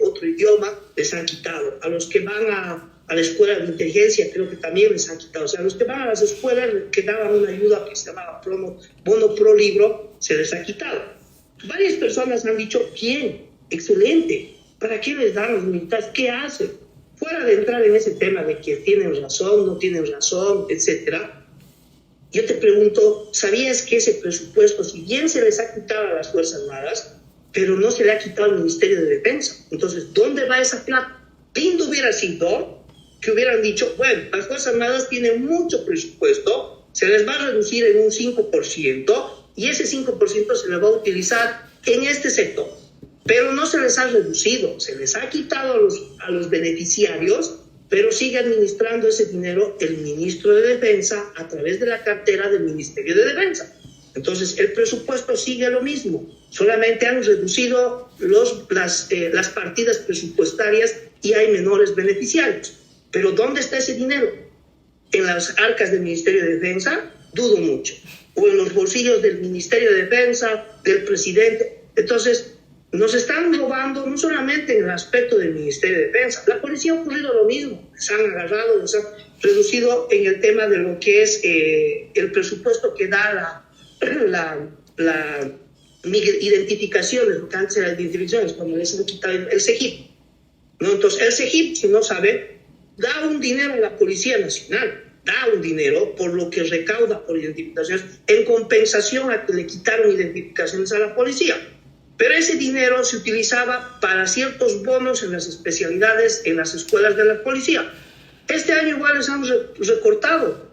otro idioma, les han quitado. A los que van a la escuela de inteligencia, creo que también les han quitado. O sea, a los que van a las escuelas que daban una ayuda que se llamaba bono pro libro, se les ha quitado. Varias personas han dicho, bien, excelente, ¿para qué les dan los militares? ¿Qué hacen? Fuera de entrar en ese tema de que tienen razón, no tienen razón, etcétera, yo te pregunto, ¿sabías que ese presupuesto, si bien se les ha quitado a las Fuerzas Armadas, pero no se le ha quitado al Ministerio de Defensa? Entonces, ¿dónde va esa plata? Lindo hubiera sido que hubieran dicho, bueno, las Fuerzas Armadas tienen mucho presupuesto, se les va a reducir en un 5% y ese 5% se le va a utilizar en este sector. Pero no se les ha reducido, se les ha quitado a los beneficiarios, pero sigue administrando ese dinero el ministro de Defensa a través de la cartera del Ministerio de Defensa. Entonces, el presupuesto sigue lo mismo, solamente han reducido las partidas presupuestarias y hay menores beneficiarios. Pero ¿dónde está ese dinero? ¿En las arcas del Ministerio de Defensa? Dudo mucho. ¿O en los bolsillos del Ministerio de Defensa, del presidente? Entonces, nos están robando no solamente en el aspecto del Ministerio de Defensa. La policía ha ocurrido lo mismo. Les han agarrado, les han reducido en el tema de lo que es el presupuesto que da la identificaciones, lo que antes era identificaciones, cuando les han quitado el CEGIP. ¿No? Entonces, el CEGIP, si no sabe, da un dinero a la Policía Nacional, da un dinero por lo que recauda por identificaciones en compensación a que le quitaron identificaciones a la policía. Pero ese dinero se utilizaba para ciertos bonos en las especialidades en las escuelas de la policía. Este año igual les han recortado,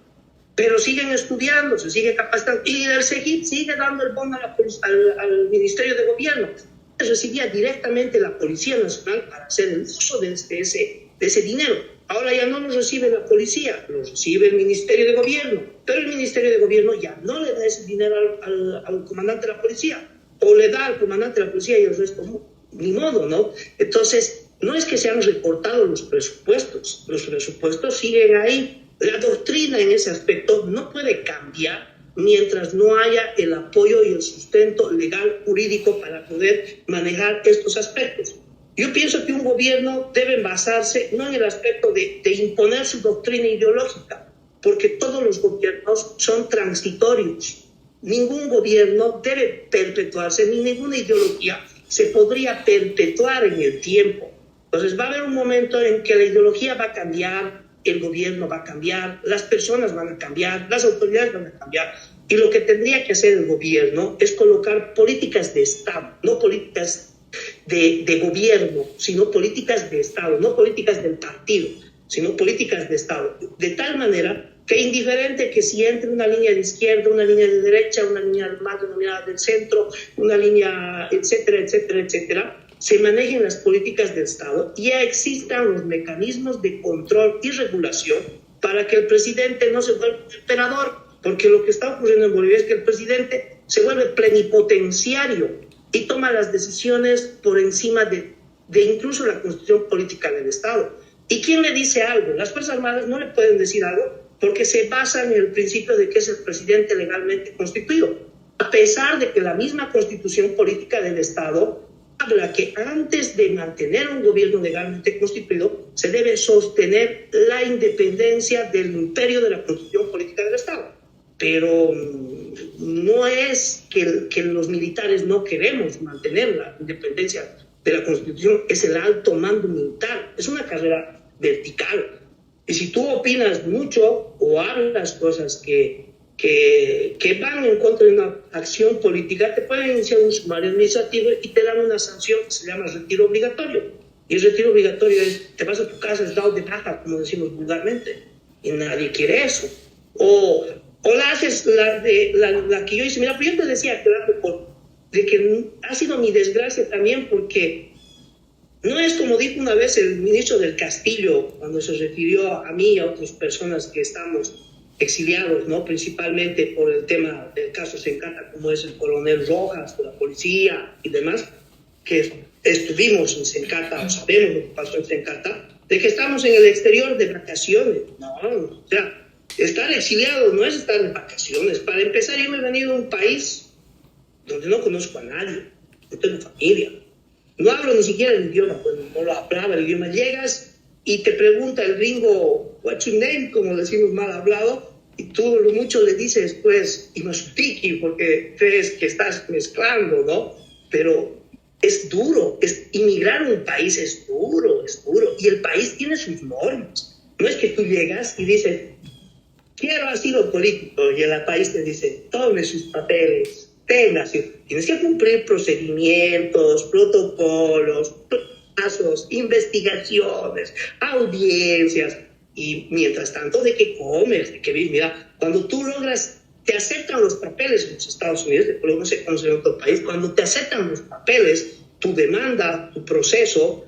pero siguen estudiando, se sigue capacitando y el CEGIP sigue dando el bono al Ministerio de Gobierno. Recibía directamente la Policía Nacional para hacer el uso de ese dinero. Ahora ya no lo recibe la policía, lo recibe el Ministerio de Gobierno, pero el Ministerio de Gobierno ya no le da ese dinero al comandante de la policía, o le da al comandante de la policía y el resto, ni modo, ¿no? Entonces, no es que se han recortado los presupuestos siguen ahí. La doctrina en ese aspecto no puede cambiar mientras no haya el apoyo y el sustento legal jurídico para poder manejar estos aspectos. Yo pienso que un gobierno debe basarse no en el aspecto de imponer su doctrina ideológica, porque todos los gobiernos son transitorios. Ningún gobierno debe perpetuarse, ni ninguna ideología se podría perpetuar en el tiempo. Entonces va a haber un momento en que la ideología va a cambiar, el gobierno va a cambiar, las personas van a cambiar, las autoridades van a cambiar. Y lo que tendría que hacer el gobierno es colocar políticas de Estado, no políticas de gobierno, sino políticas de Estado, no políticas del partido, sino políticas de Estado. De tal manera que indiferente que si entre una línea de izquierda, una línea de derecha, una línea más denominada del centro, una línea, etcétera, etcétera, etcétera, se manejen las políticas del Estado y ya existan los mecanismos de control y regulación para que el presidente no se vuelva un emperador, porque lo que está ocurriendo en Bolivia es que el presidente se vuelve plenipotenciario y toma las decisiones por encima de incluso la constitución política del Estado. ¿Y quién le dice algo? Las Fuerzas Armadas no le pueden decir algo porque se basan en el principio de que es el presidente legalmente constituido, a pesar de que la misma constitución política del Estado habla que antes de mantener un gobierno legalmente constituido se debe sostener la independencia del imperio de la constitución política del Estado. Pero no es que los militares no queremos mantener la independencia de la Constitución, es el alto mando militar, es una carrera vertical. Y si tú opinas mucho o hablas cosas que van en contra de una acción política, te pueden iniciar un sumario administrativo y te dan una sanción que se llama retiro obligatorio. Y el retiro obligatorio es, te vas a tu casa, es dado de baja, como decimos vulgarmente, y nadie quiere eso. O la haces la que yo hice. Mira, pero yo te decía de que ha sido mi desgracia también, porque no es como dijo una vez el ministro del Castillo cuando se refirió a mí y a otras personas que estamos exiliados, ¿no? Principalmente por el tema del caso Sencata, como es el coronel Rojas, de la policía y demás, que estuvimos en Sencata, o sabemos lo que pasó en Sencata, de que estamos en el exterior de vacaciones. No, o sea, estar exiliado no es estar de vacaciones. Para empezar, yo me he venido a un país donde no conozco a nadie, no tengo familia, no hablo ni siquiera el idioma, pues no lo hablaba el idioma. Llegas y te pregunta el gringo, what's your name, como decimos mal hablado, y tú lo mucho le dices, pues, Imashutiki, porque crees que estás mezclando, ¿no? Pero es duro, inmigrar a un país es duro, y el país tiene sus normas. No es que tú llegas y dices, quiero asilo político, y el país te dice, tome sus papeles, tenga asilo. Tienes que cumplir procedimientos, protocolos, plazos, investigaciones, audiencias. y mientras tanto, ¿de qué comes? ¿De qué vives? Mira, cuando tú logras, te aceptan los papeles en los Estados Unidos, luego no sé cómo es en otro país, cuando te aceptan los papeles, tu demanda, tu proceso,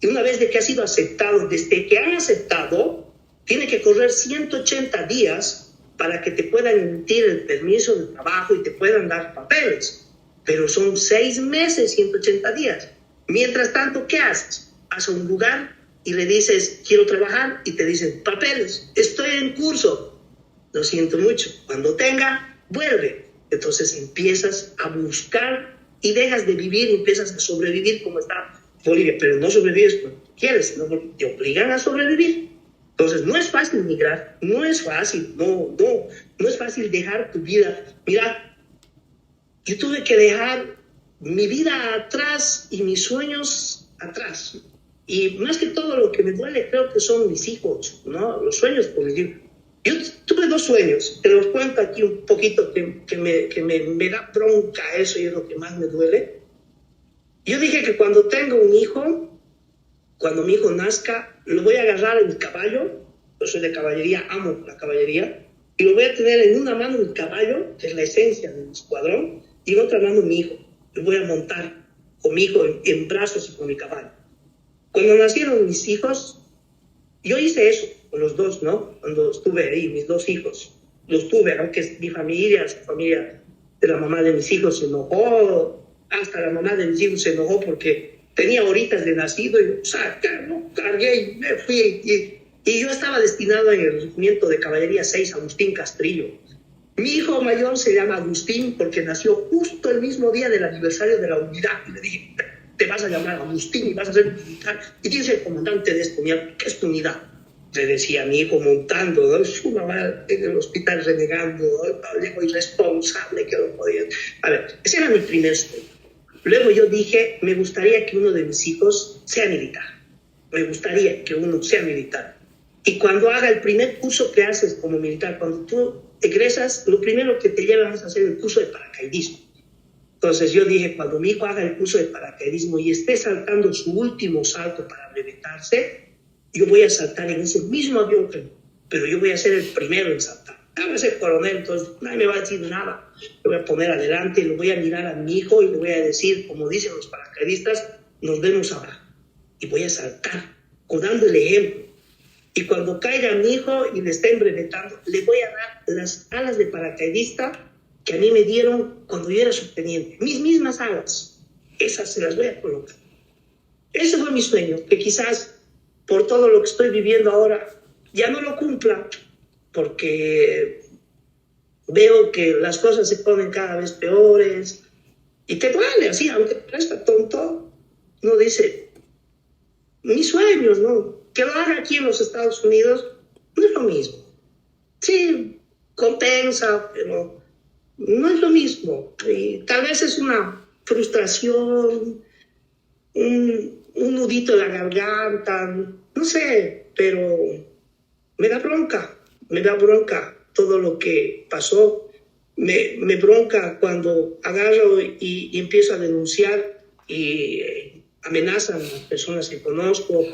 y una vez de que has sido aceptado, desde que han aceptado, tiene que correr 180 días para que te puedan emitir el permiso de trabajo y te puedan dar papeles. Pero son 6 meses, 180 días. Mientras tanto, ¿qué haces? Vas a un lugar y le dices, quiero trabajar, y te dicen, papeles, estoy en curso. Lo siento mucho. Cuando tenga, vuelve. Entonces empiezas a buscar y dejas de vivir, empiezas a sobrevivir como está Bolivia, pero no sobrevives porque quieres, sino porque te obligan a sobrevivir. Entonces no es fácil migrar, no es fácil, no es fácil dejar tu vida. Mira, yo tuve que dejar mi vida atrás y mis sueños atrás. Y más que todo lo que me duele creo que son mis hijos, ¿no? Los sueños por vivir. Yo tuve 2 sueños, te los cuento aquí un poquito que me da bronca eso y es lo que más me duele. Yo dije que cuando tenga un hijo, cuando mi hijo nazca, lo voy a agarrar en mi caballo, yo soy de caballería, amo la caballería, y lo voy a tener en una mano mi caballo, que es la esencia del escuadrón, y en otra mano mi hijo. Lo voy a montar con mi hijo en brazos y con mi caballo. Cuando nacieron mis hijos, yo hice eso con los 2, ¿no? Cuando estuve ahí, mis 2 hijos, los tuve, aunque mi familia, la familia de la mamá de mis hijos se enojó, hasta la mamá de mis hijos se enojó porque tenía horitas de nacido y no cargué y me fui. Y yo estaba destinado en el regimiento de caballería 6, Agustín Castrillo. Mi hijo mayor se llama Agustín porque nació justo el mismo día del aniversario de la unidad. Y le dije, te vas a llamar Agustín y vas a ser militar y tienes el comandante de esta unidad. ¿Qué es tu unidad? Le decía a mi hijo montando, ¿no? Su mamá en el hospital renegando, ¿no? Viejo irresponsable que no podía. A ver, ese era mi primer sueño. Luego yo dije, me gustaría que uno de mis hijos sea militar. Me gustaría que uno sea militar. Y cuando haga el primer curso que haces como militar, cuando tú egresas, lo primero que te llevan es a hacer el curso de paracaidismo. Entonces yo dije, cuando mi hijo haga el curso de paracaidismo y esté saltando su último salto para brevetarse, yo voy a saltar en ese mismo avión, pero yo voy a ser el primero en saltar. Voy a ser coronel, entonces nadie me va a decir nada. Lo voy a poner adelante, lo voy a mirar a mi hijo y le voy a decir, como dicen los paracaidistas, nos vemos ahora. Y voy a saltar, dando el ejemplo. Y cuando caiga mi hijo y le estén brevetando, le voy a dar las alas de paracaidista que a mí me dieron cuando yo era subteniente. Mis mismas alas. Esas se las voy a colocar. Ese fue mi sueño, que quizás por todo lo que estoy viviendo ahora ya no lo cumpla, porque veo que las cosas se ponen cada vez peores y te duele así, aunque parezca tonto, uno dice, mis sueños, ¿no? Que lo haga aquí en los Estados Unidos no es lo mismo. Sí, compensa, pero no es lo mismo. Y tal vez es una frustración, un nudito en la garganta, no sé, pero me da bronca todo lo que pasó. Me bronca cuando agarro y empiezo a denunciar y amenazan a las personas que conozco,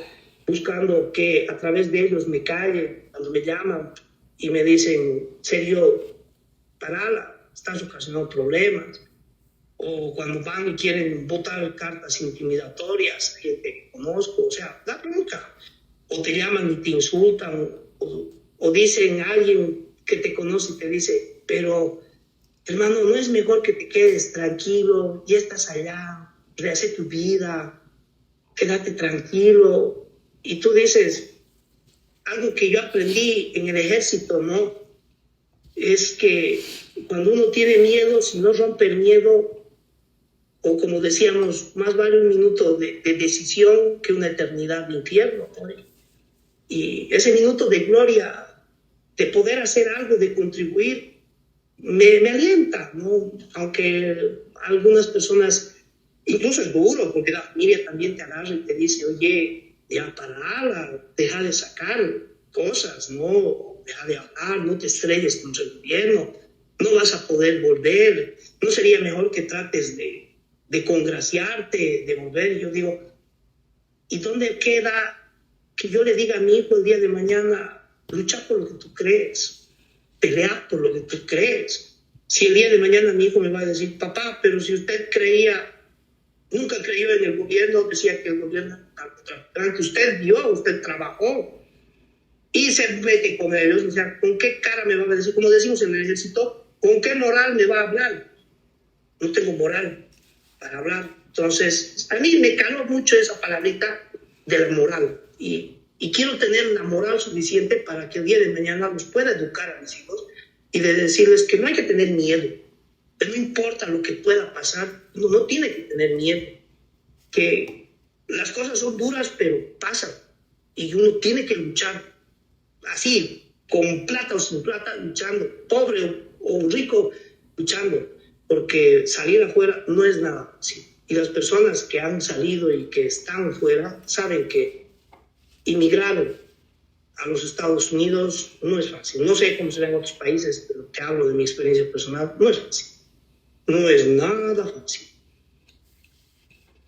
buscando que a través de ellos me calle, cuando me llaman y me dicen, Sergio, parala, estás ocasionando problemas. O cuando van y quieren botar cartas intimidatorias a gente que conozco, o sea, da bronca. O te llaman y te insultan, o dicen a alguien que te conoce y te dice, pero hermano, ¿no es mejor que te quedes tranquilo? Ya estás allá, rehace tu vida, quédate tranquilo. Y tú dices, algo que yo aprendí en el ejército, ¿no? Es que cuando uno tiene miedo, si no rompe el miedo, o como decíamos, más vale un minuto de decisión que una eternidad de infierno, ¿no? Y ese minuto de gloria, de poder hacer algo, de contribuir, me alienta, ¿no? Aunque algunas personas, incluso es duro, porque la familia también te agarra y te dice, oye, ya parala, deja de sacar cosas, ¿no? Deja de hablar, no te estrelles contra el gobierno, no vas a poder volver, ¿no sería mejor que trates de congraciarte, de volver? Yo digo, ¿y dónde queda que yo le diga a mi hijo el día de mañana, lucha por lo que tú crees, pelea por lo que tú crees. Si el día de mañana mi hijo me va a decir, papá, pero si usted nunca creyó en el gobierno, decía que el gobierno narcotraficante, usted dio, usted trabajó y se mete con ellos, o sea, ¿con qué cara me va a decir? Como decimos en el ejército, ¿con qué moral me va a hablar? No tengo moral para hablar. Entonces, a mí me caló mucho esa palabrita de la moral y quiero tener la moral suficiente para que el día de mañana los pueda educar a mis hijos y de decirles que no hay que tener miedo, que no importa lo que pueda pasar, uno no tiene que tener miedo, que las cosas son duras pero pasan y uno tiene que luchar así, con plata o sin plata, luchando, pobre o rico, luchando, porque salir afuera no es nada fácil. Y las personas que han salido y que están fuera saben que inmigrar a los Estados Unidos no es fácil. No sé cómo será en otros países, pero te hablo de mi experiencia personal, no es fácil. No es nada fácil.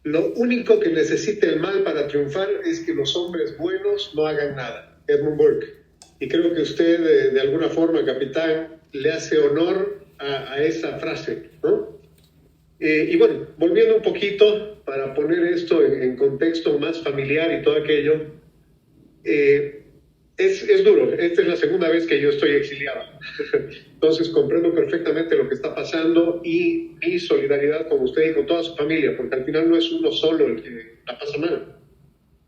Lo único que necesita el mal para triunfar es que los hombres buenos no hagan nada. Edmund Burke. Y creo que usted, de alguna forma, capitán, le hace honor a esa frase, ¿no? Y bueno, volviendo un poquito para poner esto en contexto más familiar y todo aquello, es duro. Esta es la segunda vez que yo estoy exiliado. Entonces comprendo perfectamente lo que está pasando y mi solidaridad con usted y con toda su familia, porque al final no es uno solo el que la pasa mal.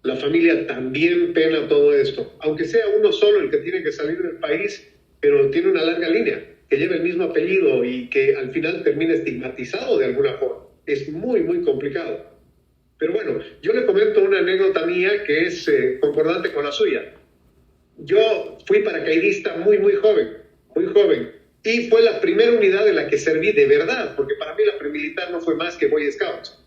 La familia también pena todo esto. Aunque sea uno solo el que tiene que salir del país, pero tiene una larga línea, que lleva el mismo apellido y que al final termina estigmatizado de alguna forma. Es muy, muy complicado. Pero bueno, yo le comento una anécdota mía que es concordante con la suya. Yo fui paracaidista muy, muy joven, y fue la primera unidad en la que serví de verdad, porque para mí la premilitar no fue más que Boy Scouts.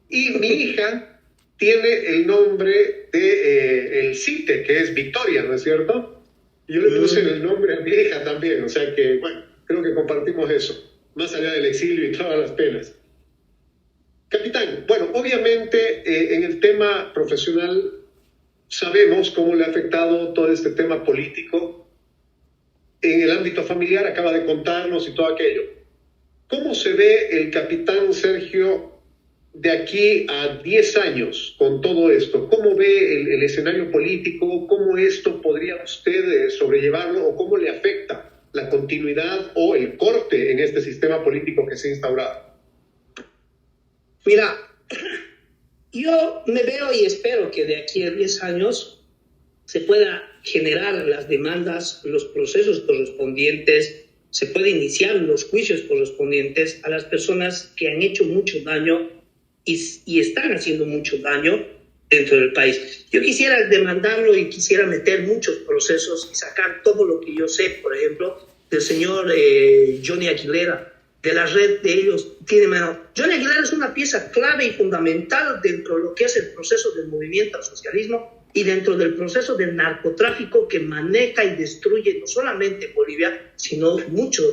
Y mi hija tiene el nombre de el CITE, que es Victoria, ¿no es cierto? Y yo le puse el nombre a mi hija también, o sea que, bueno, creo que compartimos eso, más allá del exilio y todas las penas. Capitán, bueno, obviamente en el tema profesional sabemos cómo le ha afectado todo este tema político. En el ámbito familiar acaba de contarnos y todo aquello. ¿Cómo se ve el capitán Sergio de aquí a 10 años con todo esto? ¿Cómo ve el escenario político? ¿Cómo esto podría usted sobrellevarlo o cómo le afecta la continuidad o el corte en este sistema político que se ha instaurado? Mira, yo me veo y espero que de aquí a 10 años se pueda generar las demandas, los procesos correspondientes, se puede iniciar los juicios correspondientes a las personas que han hecho mucho daño y están haciendo mucho daño dentro del país. Yo quisiera demandarlo y quisiera meter muchos procesos y sacar todo lo que yo sé, por ejemplo, del señor Johnny Aguilera, de la red de ellos. Johnny Aguilera es una pieza clave y fundamental dentro de lo que es el proceso del movimiento al socialismo y dentro del proceso del narcotráfico que maneja y destruye no solamente Bolivia, sino mucho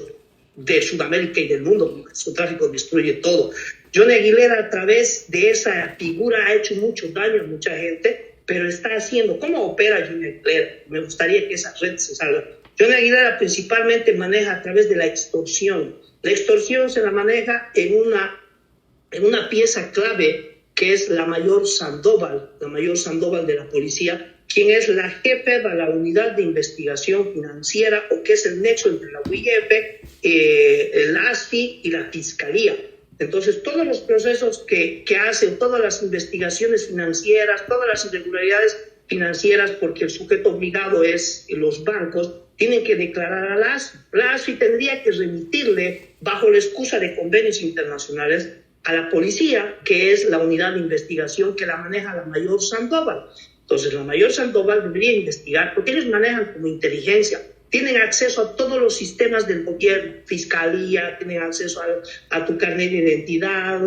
de Sudamérica y del mundo. Su tráfico destruye todo. Johnny Aguilera, a través de esa figura, ha hecho mucho daño a mucha gente, pero está haciendo. ¿Cómo opera Johnny Aguilera? Me gustaría que esa red se salga. Johnny Aguilera principalmente maneja a través de la extorsión. La extorsión se la maneja en una pieza clave que es la mayor Sandoval de la policía, quien es la jefe de la unidad de investigación financiera, o que es el nexo entre la UIF, el ASFI y la Fiscalía. Entonces, todos los procesos que hacen, todas las investigaciones financieras, todas las irregularidades financieras, porque el sujeto obligado es los bancos, tienen que declarar a la ASFI. La ASFI tendría que remitirle, bajo la excusa de convenios internacionales, a la policía, que es la unidad de investigación que la maneja la mayor Sandoval. Entonces, la mayor Sandoval debería investigar, porque ellos manejan como inteligencia, tienen acceso a todos los sistemas del gobierno, fiscalía, tienen acceso a tu carnet de identidad,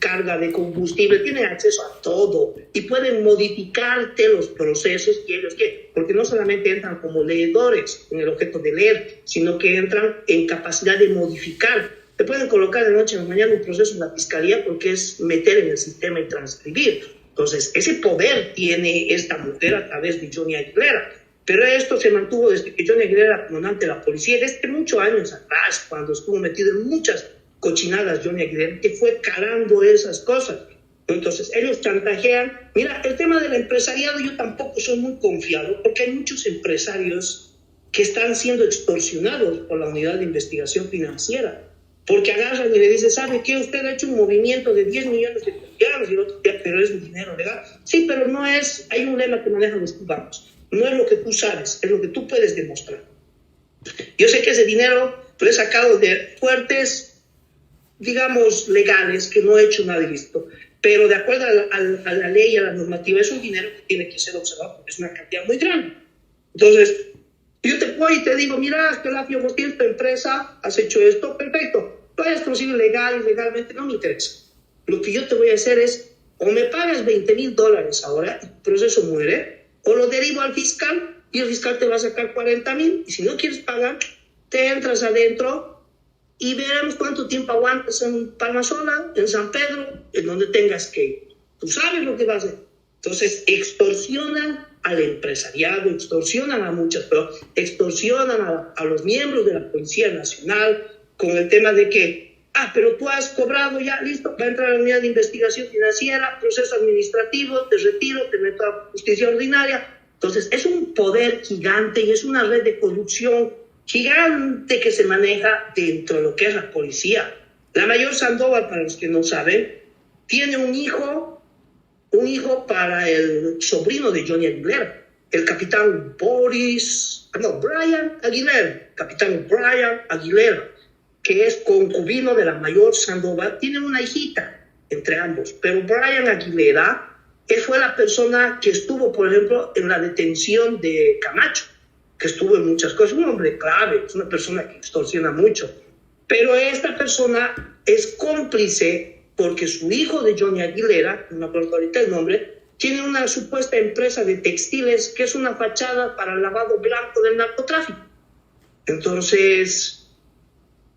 carga de combustible, tienen acceso a todo y pueden modificarte los procesos que ellos quieren, porque no solamente entran como leedores con el objeto de leer, sino que entran en capacidad de modificar. Te pueden colocar de noche a la mañana un proceso en la fiscalía porque es meter en el sistema y transcribir. Entonces, ese poder tiene esta mujer a través de Johnny Aguilera. Pero esto se mantuvo desde que Johnny Aguilera era comandante de la policía, desde muchos años atrás, cuando estuvo metido en muchas cochinadas Johnny Aguilera, que fue calando esas cosas. Entonces, ellos chantajean. Mira, el tema del empresariado yo tampoco soy muy confiado, porque hay muchos empresarios que están siendo extorsionados por la Unidad de Investigación Financiera, porque agarran y le dicen, ¿sabe qué? Usted ha hecho un movimiento de 10 millones de bolivianos, y el otro día, pero es un dinero legal. Sí, pero no es, hay un lema que manejan los cubanos, no es lo que tú sabes, es lo que tú puedes demostrar. Yo sé que ese dinero lo he sacado de fuertes, digamos, legales, que no he hecho nada ilícito, pero de acuerdo a la ley y a la normativa, es un dinero que tiene que ser observado porque es una cantidad muy grande. Entonces, yo te voy y te digo, mira, Estelafio, vos tienes tu empresa, has hecho esto, perfecto. Lo hayas conseguido legal, ilegalmente, no me interesa. Lo que yo te voy a hacer es, o me pagas $20,000 ahora, el proceso muere, o lo derivo al fiscal y el fiscal te va a sacar 40,000. Y si no quieres pagar, te entras adentro y veremos cuánto tiempo aguantas en Palmasola, en San Pedro, en donde tengas que ir. Tú sabes lo que vas a hacer. Entonces, extorsionan al empresariado, extorsionan a muchas, pero extorsionan a los miembros de la Policía Nacional con el tema de que, pero tú has cobrado ya, listo, va a entrar a la Unidad de Investigación Financiera, proceso administrativo, te retiro, te meto a justicia ordinaria. Entonces, es un poder gigante y es una red de corrupción gigante que se maneja dentro de lo que es la policía. La mayor Sandoval, para los que no saben, tiene un hijo para el sobrino de Johnny Aguilera, el capitán Brian Aguilera, capitán Brian Aguilera, que es concubino de la mayor Sandoval. Tienen una hijita entre ambos, pero Brian Aguilera, él fue la persona que estuvo, por ejemplo, en la detención de Camacho, que estuvo en muchas cosas, un hombre clave, es una persona que extorsiona mucho, pero esta persona es cómplice porque su hijo de Johnny Aguilera, no me acuerdo ahorita el nombre, tiene una supuesta empresa de textiles que es una fachada para el lavado blanco del narcotráfico. Entonces,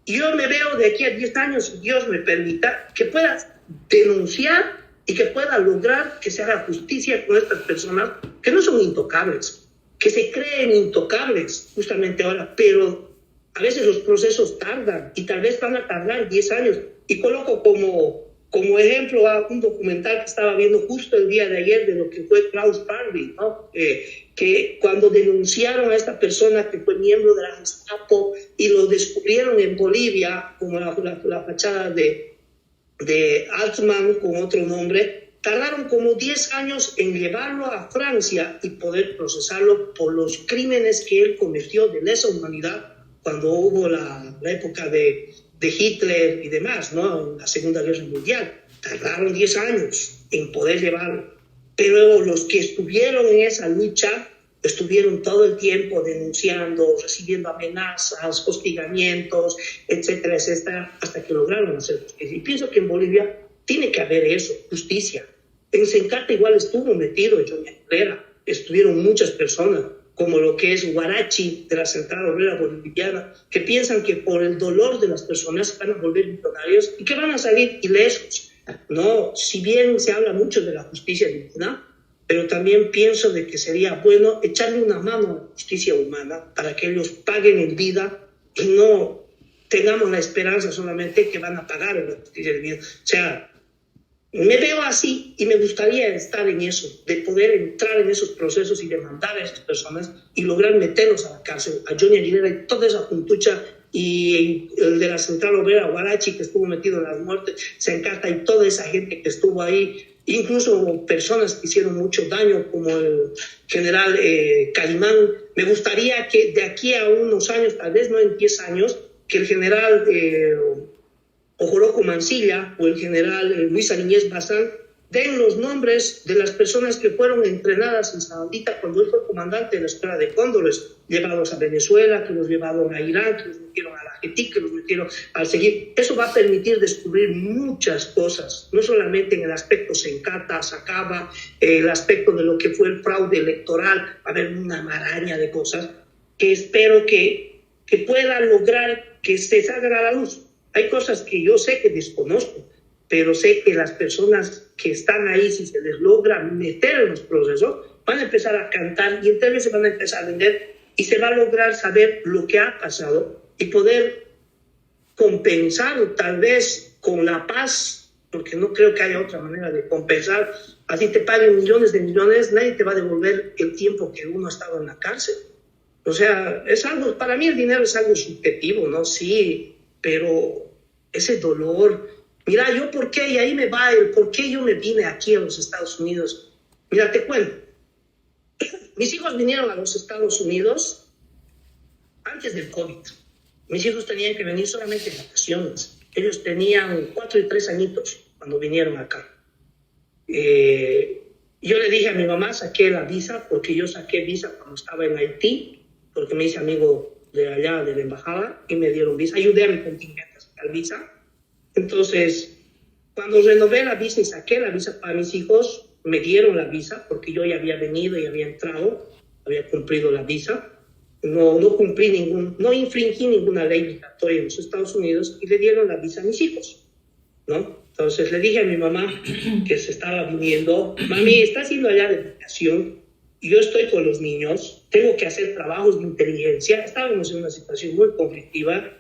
yo me veo de aquí a 10 años, si Dios me permita, que pueda denunciar y que pueda lograr que se haga justicia con estas personas que no son intocables, que se creen intocables justamente ahora, pero a veces los procesos tardan y tal vez van a tardar 10 años. Y coloco como ejemplo a un documental que estaba viendo justo el día de ayer de lo que fue Klaus Barbie, ¿no? Que cuando denunciaron a esta persona que fue miembro de la Gestapo y lo descubrieron en Bolivia como la fachada de Altman con otro nombre, tardaron como 10 años en llevarlo a Francia y poder procesarlo por los crímenes que él cometió de lesa humanidad cuando hubo la época de Hitler y demás, ¿no? En la Segunda Guerra Mundial. Tardaron 10 años en poder llevarlo. Pero los que estuvieron en esa lucha estuvieron todo el tiempo denunciando, recibiendo amenazas, hostigamientos, etcétera, etcétera, hasta que lograron hacer justicia. Y pienso que en Bolivia tiene que haber eso, justicia. En Sencata igual estuvo metido Johnny Aguilera, estuvieron muchas personas, como lo que es Huarachi de la Central Obrera Boliviana, que piensan que por el dolor de las personas van a volver millonarios y que van a salir ilesos. No, si bien se habla mucho de la justicia divina, pero también pienso de que sería bueno echarle una mano a la justicia humana para que ellos paguen en vida y no tengamos la esperanza solamente que van a pagar en la justicia divina. O sea, me veo así y me gustaría estar en eso, de poder entrar en esos procesos y demandar a esas personas y lograr meterlos a la cárcel, a Johnny Aguilera y toda esa juntucha y el de la Central Obrera, Huarachi, que estuvo metido en las muertes, Sencata y toda esa gente que estuvo ahí, incluso personas que hicieron mucho daño como el general Calimán. Me gustaría que de aquí a unos años, tal vez no en 10 años, que el general Ojoroco Mancilla o el general Luis Ariñez Bazán den los nombres de las personas que fueron entrenadas en Sabandita cuando él fue comandante de la Escuela de Cóndores, llevados a Venezuela, que los llevaron a Irán, que los metieron a la Argentina, que los metieron al seguir. Eso va a permitir descubrir muchas cosas, no solamente en el aspecto Sencata, Sacaba, el aspecto de lo que fue el fraude electoral, va a haber una maraña de cosas que espero que pueda lograr que se salgan a la luz. Hay cosas que yo sé que desconozco, pero sé que las personas que están ahí, si se les logra meter en los procesos, van a empezar a cantar y entonces se van a empezar a vender y se va a lograr saber lo que ha pasado y poder compensar tal vez con la paz, porque no creo que haya otra manera de compensar. Así te paguen millones de millones, nadie te va a devolver el tiempo que uno ha estado en la cárcel. O sea, es algo, para mí el dinero es algo subjetivo, ¿no? Sí, pero ese dolor, mira, yo por qué, y ahí me va el por qué yo me vine aquí a los Estados Unidos. Mira, te cuento. Mis hijos vinieron a los Estados Unidos antes del COVID. Mis hijos tenían que venir solamente en vacaciones. Ellos tenían 4 y 3 añitos cuando vinieron acá. Yo le dije a mi mamá, saqué la visa, porque yo saqué visa cuando estaba en Haití, porque me hice amigo de allá, de la embajada, y me dieron visa. Ayudé a mi contingente a sacar visa. Entonces, cuando renové la visa y saqué la visa para mis hijos, me dieron la visa, porque yo ya había venido y había entrado, había cumplido la visa. No infringí ninguna ley migratoria en los Estados Unidos y le dieron la visa a mis hijos, ¿no? Entonces le dije a mi mamá que se estaba viniendo, mami, estás yendo allá de vacación, yo estoy con los niños, tengo que hacer trabajos de inteligencia, estábamos en una situación muy conflictiva,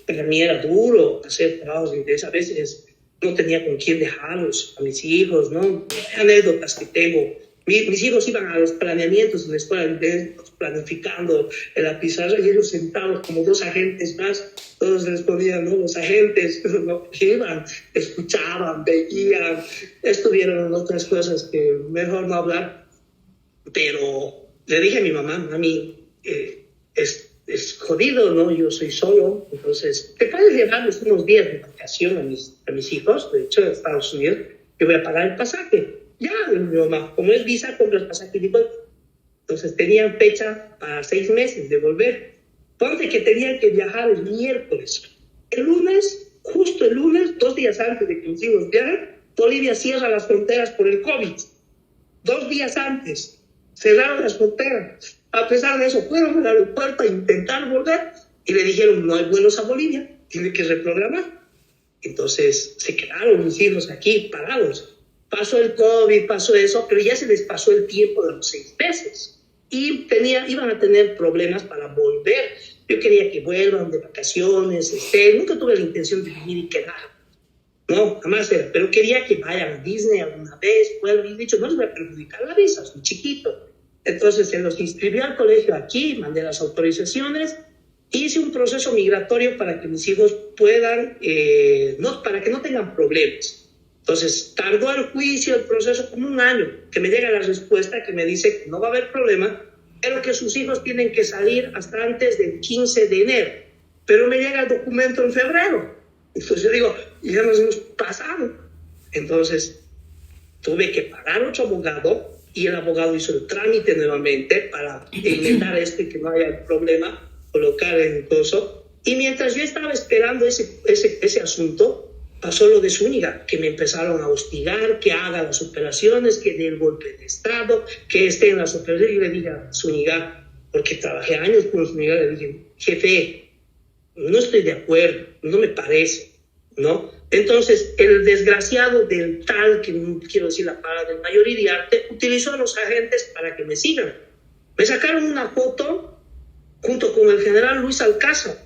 para mí era duro hacer trabajos de inteligencia, a veces no tenía con quién dejarlos a mis hijos, ¿no? Anécdotas que tengo. Mis hijos iban a los planeamientos en la escuela, planificando en la pizarra y ellos sentados como 2 agentes más, todos les ponían, ¿no? Los agentes, ¿no? Iban, escuchaban, veían, estuvieron en otras cosas que mejor no hablar, pero le dije a mi mamá, mami, es jodido, ¿no? Yo soy solo, entonces, ¿te puedes llevarles unos días de vacación a mis hijos? De hecho, a Estados Unidos, yo voy a pagar el pasaje. Ya, mi mamá, como es visa, compras pasaje y vuelta. Entonces tenían fecha para 6 meses de volver. Ponte que tenían que viajar el miércoles. El lunes, justo el lunes, 2 días antes de que mis hijos viajen, Bolivia cierra las fronteras por el COVID. 2 días antes, cerraron las fronteras. A pesar de eso, fueron al aeropuerto a intentar volver y le dijeron, no hay vuelos a Bolivia, tiene que reprogramar. Entonces se quedaron mis hijos aquí parados. Pasó el COVID, pasó eso, pero ya se les pasó el tiempo de los 6 meses. Y iban a tener problemas para volver. Yo quería que vuelvan de vacaciones, nunca tuve la intención de venir y quedar. No, jamás era. Pero quería que vayan a Disney alguna vez, vuelvan. Y he dicho, no les voy a perjudicar la visa, soy chiquito. Entonces se los inscribí al colegio aquí, mandé las autorizaciones, hice un proceso migratorio para que mis hijos puedan, para que no tengan problemas. Entonces, tardó el juicio, el proceso, como 1 año, que me llega la respuesta que me dice que no va a haber problema, pero que sus hijos tienen que salir hasta antes del 15 de enero. Pero me llega el documento en febrero. Entonces yo digo, ya nos hemos pasado. Entonces, tuve que pagar otro abogado y el abogado hizo el trámite nuevamente para enmendar que no haya problema, colocar en el coso. Y mientras yo estaba esperando ese asunto, pasó lo de Zúñiga, que me empezaron a hostigar, que haga las operaciones, que dé el golpe de Estado, que esté en las operaciones. Y le dije a Zúñiga, porque trabajé años con Zúñiga, le dije, jefe, no estoy de acuerdo, no me parece, ¿no? Entonces, el desgraciado del tal, que no quiero decir la palabra, del mayor Iriarte, utilizó a los agentes para que me sigan. Me sacaron una foto junto con el general Luis Alcázar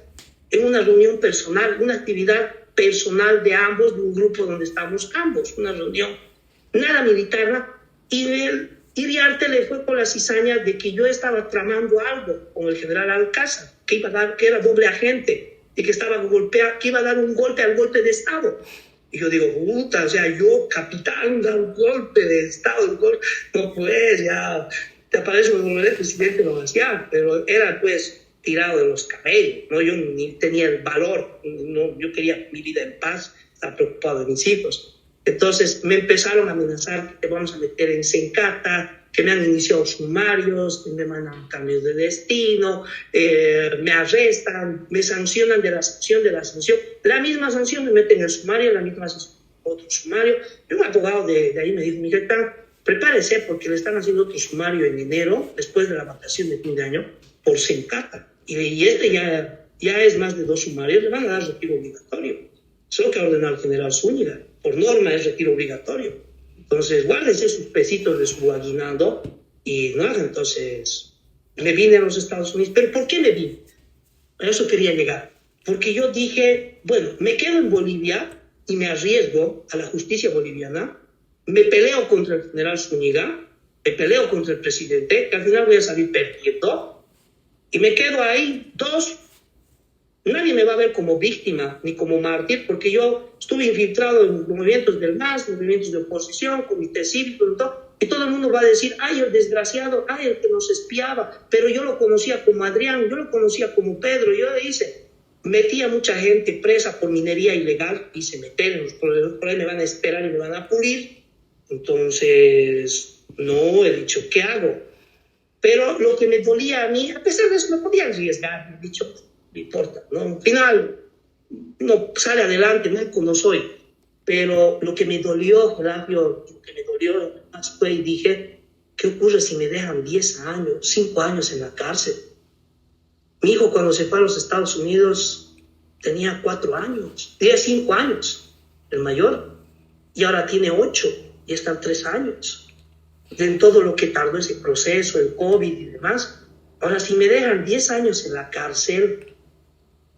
en una reunión personal, una actividad personal de ambos, de un grupo donde estamos ambos, una reunión, nada militar, y el Iriarte le fue con la cizaña de que yo estaba tramando algo con el general Alcázar, que era doble agente, y que iba a dar un golpe al golpe de Estado. Y yo digo, puta, o sea, yo, capitán, dar un golpe de Estado, no pues, ya, te aparece un presidente, lo hacía, pero era pues tirado de los cabellos, ¿no? Yo ni tenía el valor, ¿no? Yo quería mi vida en paz, estaba preocupado de mis hijos. Entonces me empezaron a amenazar que te vamos a meter en Sencata, que me han iniciado sumarios, que me mandan cambios de destino, me arrestan, me sancionan de la sanción, la misma sanción me meten en el sumario, la misma sanción otro sumario. Y un abogado de ahí me dijo, Miguel, prepárese porque le están haciendo otro sumario en enero, después de la vacación de fin de año, por Sencata. Y ya es más de 2 sumarios, le van a dar retiro obligatorio. Solo que ha ordenado el general Zúñiga. Por norma es retiro obligatorio. Entonces, guárdense sus pesitos de su aguinaldo y nada, entonces me vine a los Estados Unidos. ¿Pero por qué me vine? A eso quería llegar. Porque yo dije, bueno, me quedo en Bolivia y me arriesgo a la justicia boliviana, me peleo contra el general Zúñiga, me peleo contra el presidente, que al final voy a salir perdiendo, y me quedo ahí nadie me va a ver como víctima ni como mártir, porque yo estuve infiltrado en los movimientos del MAS, movimientos de oposición, comité cívico y todo el mundo va a decir, ay, el desgraciado, ay, el que nos espiaba, pero yo lo conocía como Adrián, yo lo conocía como Pedro, yo metí a mucha gente presa por minería ilegal, hice meter en los problemas, por ahí me van a esperar y me van a pulir, entonces no, he dicho, ¿qué hago? Pero lo que me dolía a mí, a pesar de eso, me podía arriesgar, he dicho, no importa, ¿no? Al final, no sale adelante, no soy. Pero lo que me dolió, Horacio, lo que me dolió más fue y dije, ¿qué ocurre si me dejan 10 años, 5 años en la cárcel? Mi hijo cuando se fue a los Estados Unidos tenía 4 años, tenía 5 años, el mayor, y ahora tiene 8 y están 3 años. En todo lo que tardó ese proceso, el COVID y demás. Ahora, si me dejan 10 años en la cárcel,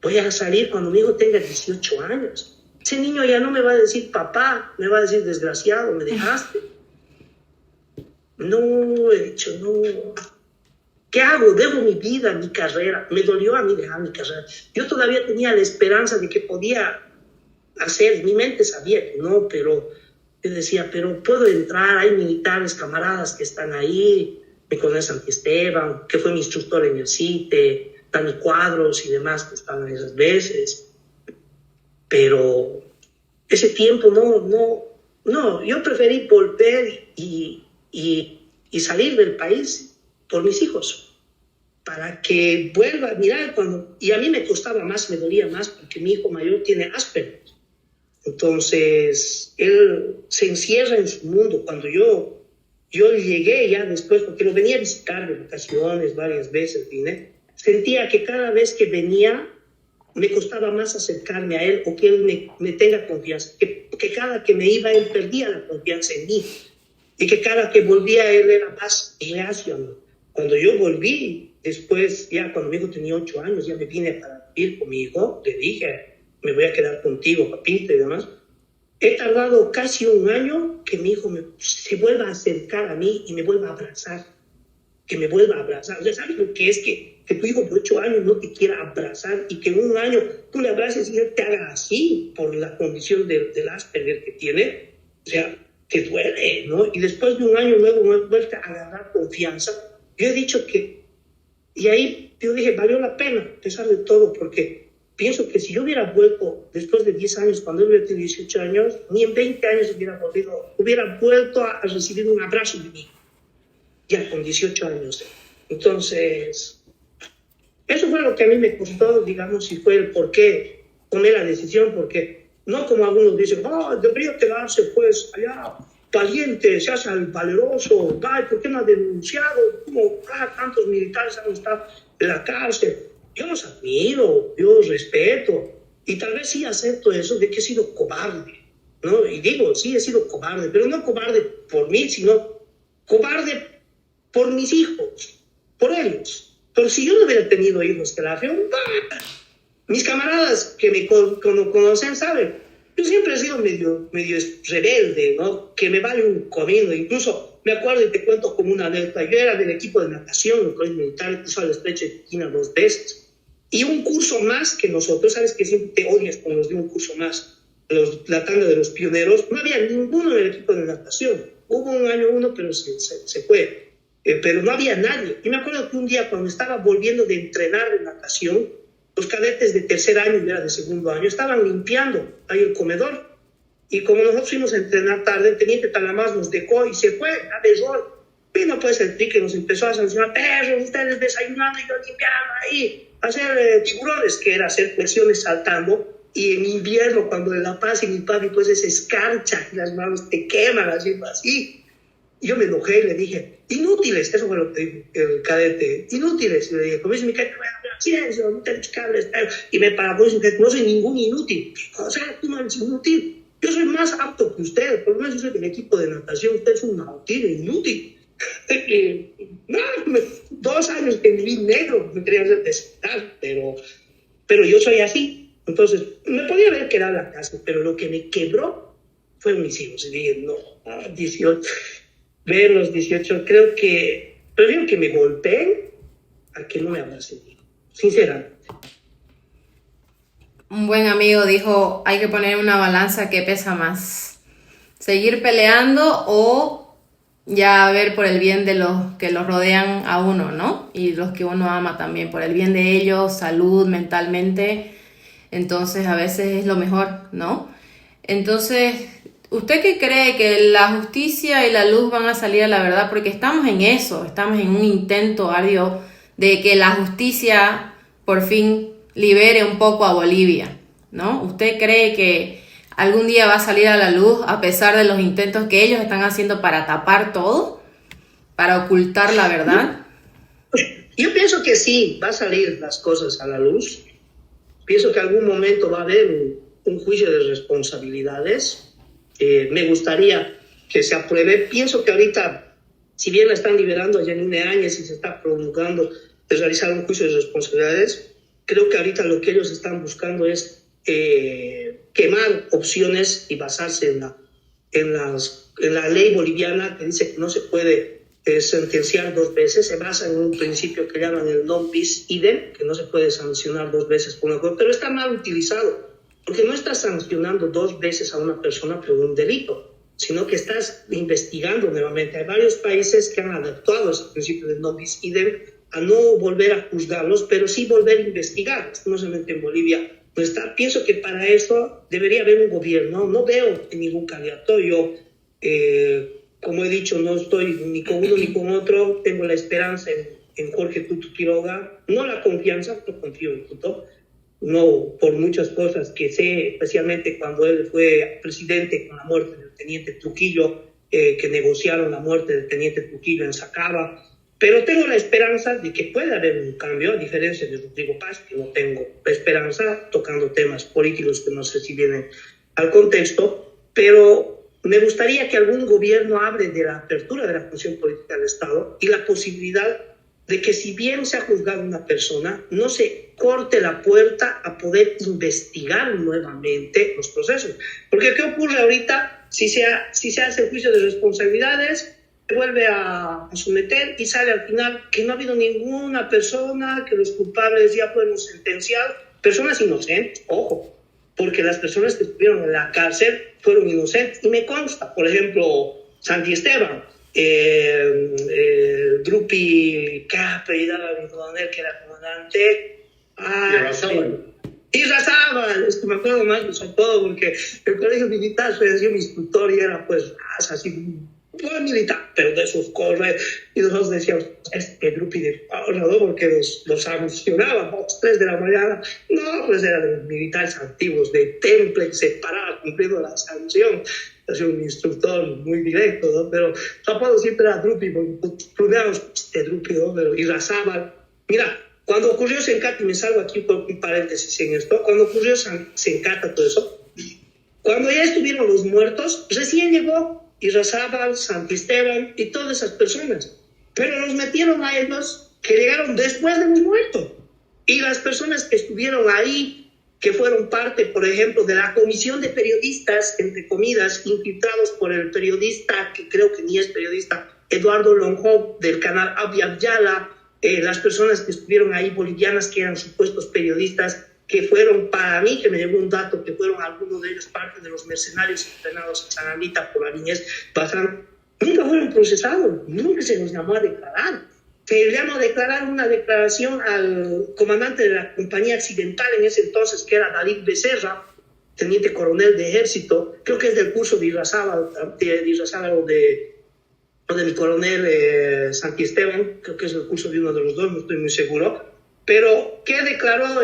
voy a salir cuando mi hijo tenga 18 años. Ese niño ya no me va a decir papá, me va a decir desgraciado, me dejaste. No, he dicho, no. ¿Qué hago? Dejo mi vida, mi carrera. Me dolió a mí dejar mi carrera. Yo todavía tenía la esperanza de que podía hacer. Mi mente sabía que no, pero yo decía, pero puedo entrar. Hay militares, camaradas que están ahí. Me conoce Santi Esteban, que fue mi instructor en el CITE, Dani Cuadros y demás que estaban esas veces. Pero ese tiempo no. Yo preferí volver y salir del país por mis hijos, para que vuelva a mirar y a mí me costaba más, me dolía más, porque mi hijo mayor tiene Asperger. Entonces, él se encierra en su mundo. Cuando yo llegué ya después, porque lo venía a visitar de vacaciones varias veces, sentía que cada vez que venía me costaba más acercarme a él o que él me tenga confianza, que cada que me iba él perdía la confianza en mí y que cada que volvía él era más reacio a mí. Cuando yo volví, después, ya cuando mi hijo tenía 8 años, ya me vine para vivir con mi hijo, le dije, me voy a quedar contigo, papito y demás. He tardado casi 1 año que mi hijo se vuelva a acercar a mí y me vuelva a abrazar. Que me vuelva a abrazar. O sea, ¿sabes lo que es que tu hijo de 8 años no te quiera abrazar y que en 1 año tú le abraces y él te haga así por la condición del Asperger que tiene? O sea, te duele, ¿no? Y después de 1 año luego me vuelve a agarrar confianza. Yo he dicho que... Y ahí yo dije, valió la pena, a pesar de todo, porque pienso que si yo hubiera vuelto después de 10 años, cuando él hubiera tenido 18 años, ni en 20 años hubiera vuelto a recibir un abrazo de mí, ya con 18 años. Entonces, eso fue lo que a mí me costó, digamos, y fue el por qué tomé la decisión, porque no como algunos dicen, debería quedarse pues allá, valiente, se hace el valeroso, ¿por qué no ha denunciado? ¿Cómo tantos militares han estado en la cárcel? Yo los admiro, yo los respeto, y tal vez sí acepto eso de que he sido cobarde, ¿no? Y digo, sí, he sido cobarde, pero no cobarde por mí, sino cobarde por mis hijos, por ellos. Pero si yo no hubiera tenido hijos, mis camaradas que me conocen saben, yo siempre he sido medio rebelde, ¿no? Que me vale un comino. Incluso me acuerdo y te cuento como una anécdota. Yo era del equipo de natación en el colegio militar, cruzó el estrecho de Tequina 2 veces. Y un curso más que nosotros, sabes que siempre te odias con los de un curso más, la tanda de los pioneros, no había ninguno en el equipo de natación. Hubo un año uno, pero se fue. Pero no había nadie. Y me acuerdo que un día cuando estaba volviendo de entrenar en natación, los cadetes de 3er año y era de 2º año estaban limpiando ahí el comedor. Y como nosotros fuimos a entrenar tarde, el teniente Talamás nos dejó y se fue a error. Vino pues el trique, nos empezó a sancionar, perros, ustedes desayunando y yo limpiando ahí, hacer tiburones, que era hacer flexiones saltando. Y en invierno, cuando en La Paz y mi papi pues se escarcha y las manos te queman haciendo así. Yo me enojé y le dije, inútiles, eso fue lo que dijo el cadete, inútiles. Y le dije, como dice mi cadete, silencio, no tenemos cables. Y me paró y me dijo, no soy ningún inútil. O sea, tú no eres inútil. Yo soy más apto que usted, por lo menos yo soy del equipo de natación, usted es un inútil. No, 2 años que viví negro, me quería hacer despertar, pero yo soy así. Entonces, me podía haber quedado en la casa, pero lo que me quebró fueron mis hijos. Y dije, no, 18, ver los 18, creo que prefiero que me golpeen a que no me abracen, sinceramente. Un buen amigo dijo, hay que poner una balanza que pesa más. Seguir peleando o ya ver por el bien de los que los rodean a uno, ¿no? Y los que uno ama también, por el bien de ellos, salud, mentalmente. Entonces a veces es lo mejor, ¿no? Entonces, ¿usted qué cree? ¿Que la justicia y la luz van a salir a la verdad? Porque estamos en eso, estamos en un intento arduo de que la justicia por fin libere un poco a Bolivia, ¿no? ¿Usted cree que algún día va a salir a la luz a pesar de los intentos que ellos están haciendo para tapar todo, para ocultar la verdad? Yo pienso que sí, va a salir las cosas a la luz. Pienso que algún momento va a haber un juicio de responsabilidades. Me gustaría que se apruebe. Pienso que ahorita, si bien la están liberando a Yanine Áñez y se está promulgando de realizar un juicio de responsabilidades, creo que ahorita lo que ellos están buscando es quemar opciones y basarse en la ley boliviana que dice que no se puede sentenciar 2 veces. Se basa en un principio que llaman el non bis idem, que no se puede sancionar 2 veces por una cosa, pero está mal utilizado, porque no estás sancionando 2 veces a una persona por un delito, sino que estás investigando nuevamente. Hay varios países que han adaptado ese principio del non bis idem a no volver a juzgarlos, pero sí volver a investigar. No solamente en Bolivia no está. Pienso que para eso debería haber un gobierno. No veo ningún candidato. Yo, como he dicho, no estoy ni con uno ni con otro. Tengo la esperanza en Jorge Tuto Quiroga. No la confianza, pero confío en Tuto. No por muchas cosas que sé, especialmente cuando él fue presidente con la muerte del teniente Trujillo, que negociaron la muerte del teniente Trujillo en Sacaba. Pero tengo la esperanza de que pueda haber un cambio, a diferencia de Rodrigo Paz, que no tengo la esperanza, tocando temas políticos que no sé si vienen al contexto, pero me gustaría que algún gobierno hable de la apertura de la función política del Estado y la posibilidad de que, si bien se ha juzgado a una persona, no se corte la puerta a poder investigar nuevamente los procesos. Porque ¿qué ocurre ahorita? Si se hace el juicio de responsabilidades, se vuelve a someter y sale al final que no ha habido ninguna persona, que los culpables ya fueron sentenciados, personas inocentes, ojo, porque las personas que estuvieron en la cárcel fueron inocentes. Y me consta, por ejemplo, Santi Esteban, Drupi apellidaba mi coronel, que era comandante, Irrazábal, es que me acuerdo más de su apodo, porque el colegio militar fue así, mi instructor, y era pues así, no militar, pero de esos corres, y nosotros decíamos, Drupi de Paula, ¿no? Porque los sancionaba a las 3 de la mañana. No, pues era de los militares antiguos, de temple, que se paraba cumpliendo la sanción. Es un instructor muy directo, ¿no? Pero su apodo siempre era Drupi, porque pluneamos Drupi, ¿no? Pero Irrazábal. Mira, cuando ocurrió Sencata, y me salgo aquí por un paréntesis en esto, cuando ocurrió Sencata, todo eso, cuando ya estuvieron los muertos, recién llegó Irrazábal, Santi Esteban y todas esas personas. Pero los metieron a ellos que llegaron después de los muertos. Y las personas que estuvieron ahí, que fueron parte, por ejemplo, de la comisión de periodistas, entre comillas, infiltrados por el periodista, que creo que ni es periodista, Eduardo Lonjo, del canal Abya Yala, las personas que estuvieron ahí, bolivianas, que eran supuestos periodistas, que fueron, para mí, que me llegó un dato, que fueron algunos de ellos parte de los mercenarios entrenados en San Anita por la niñez Bazán, nunca fueron procesados, nunca se los llamó a declarar. Se llamó a declarar una declaración al comandante de la compañía accidental en ese entonces, que era David Becerra, teniente coronel de ejército, creo que es del curso de Irrazábal o de mi coronel Santi Esteban, creo que es el curso de uno de los dos, no estoy muy seguro. Pero, ¿qué declaró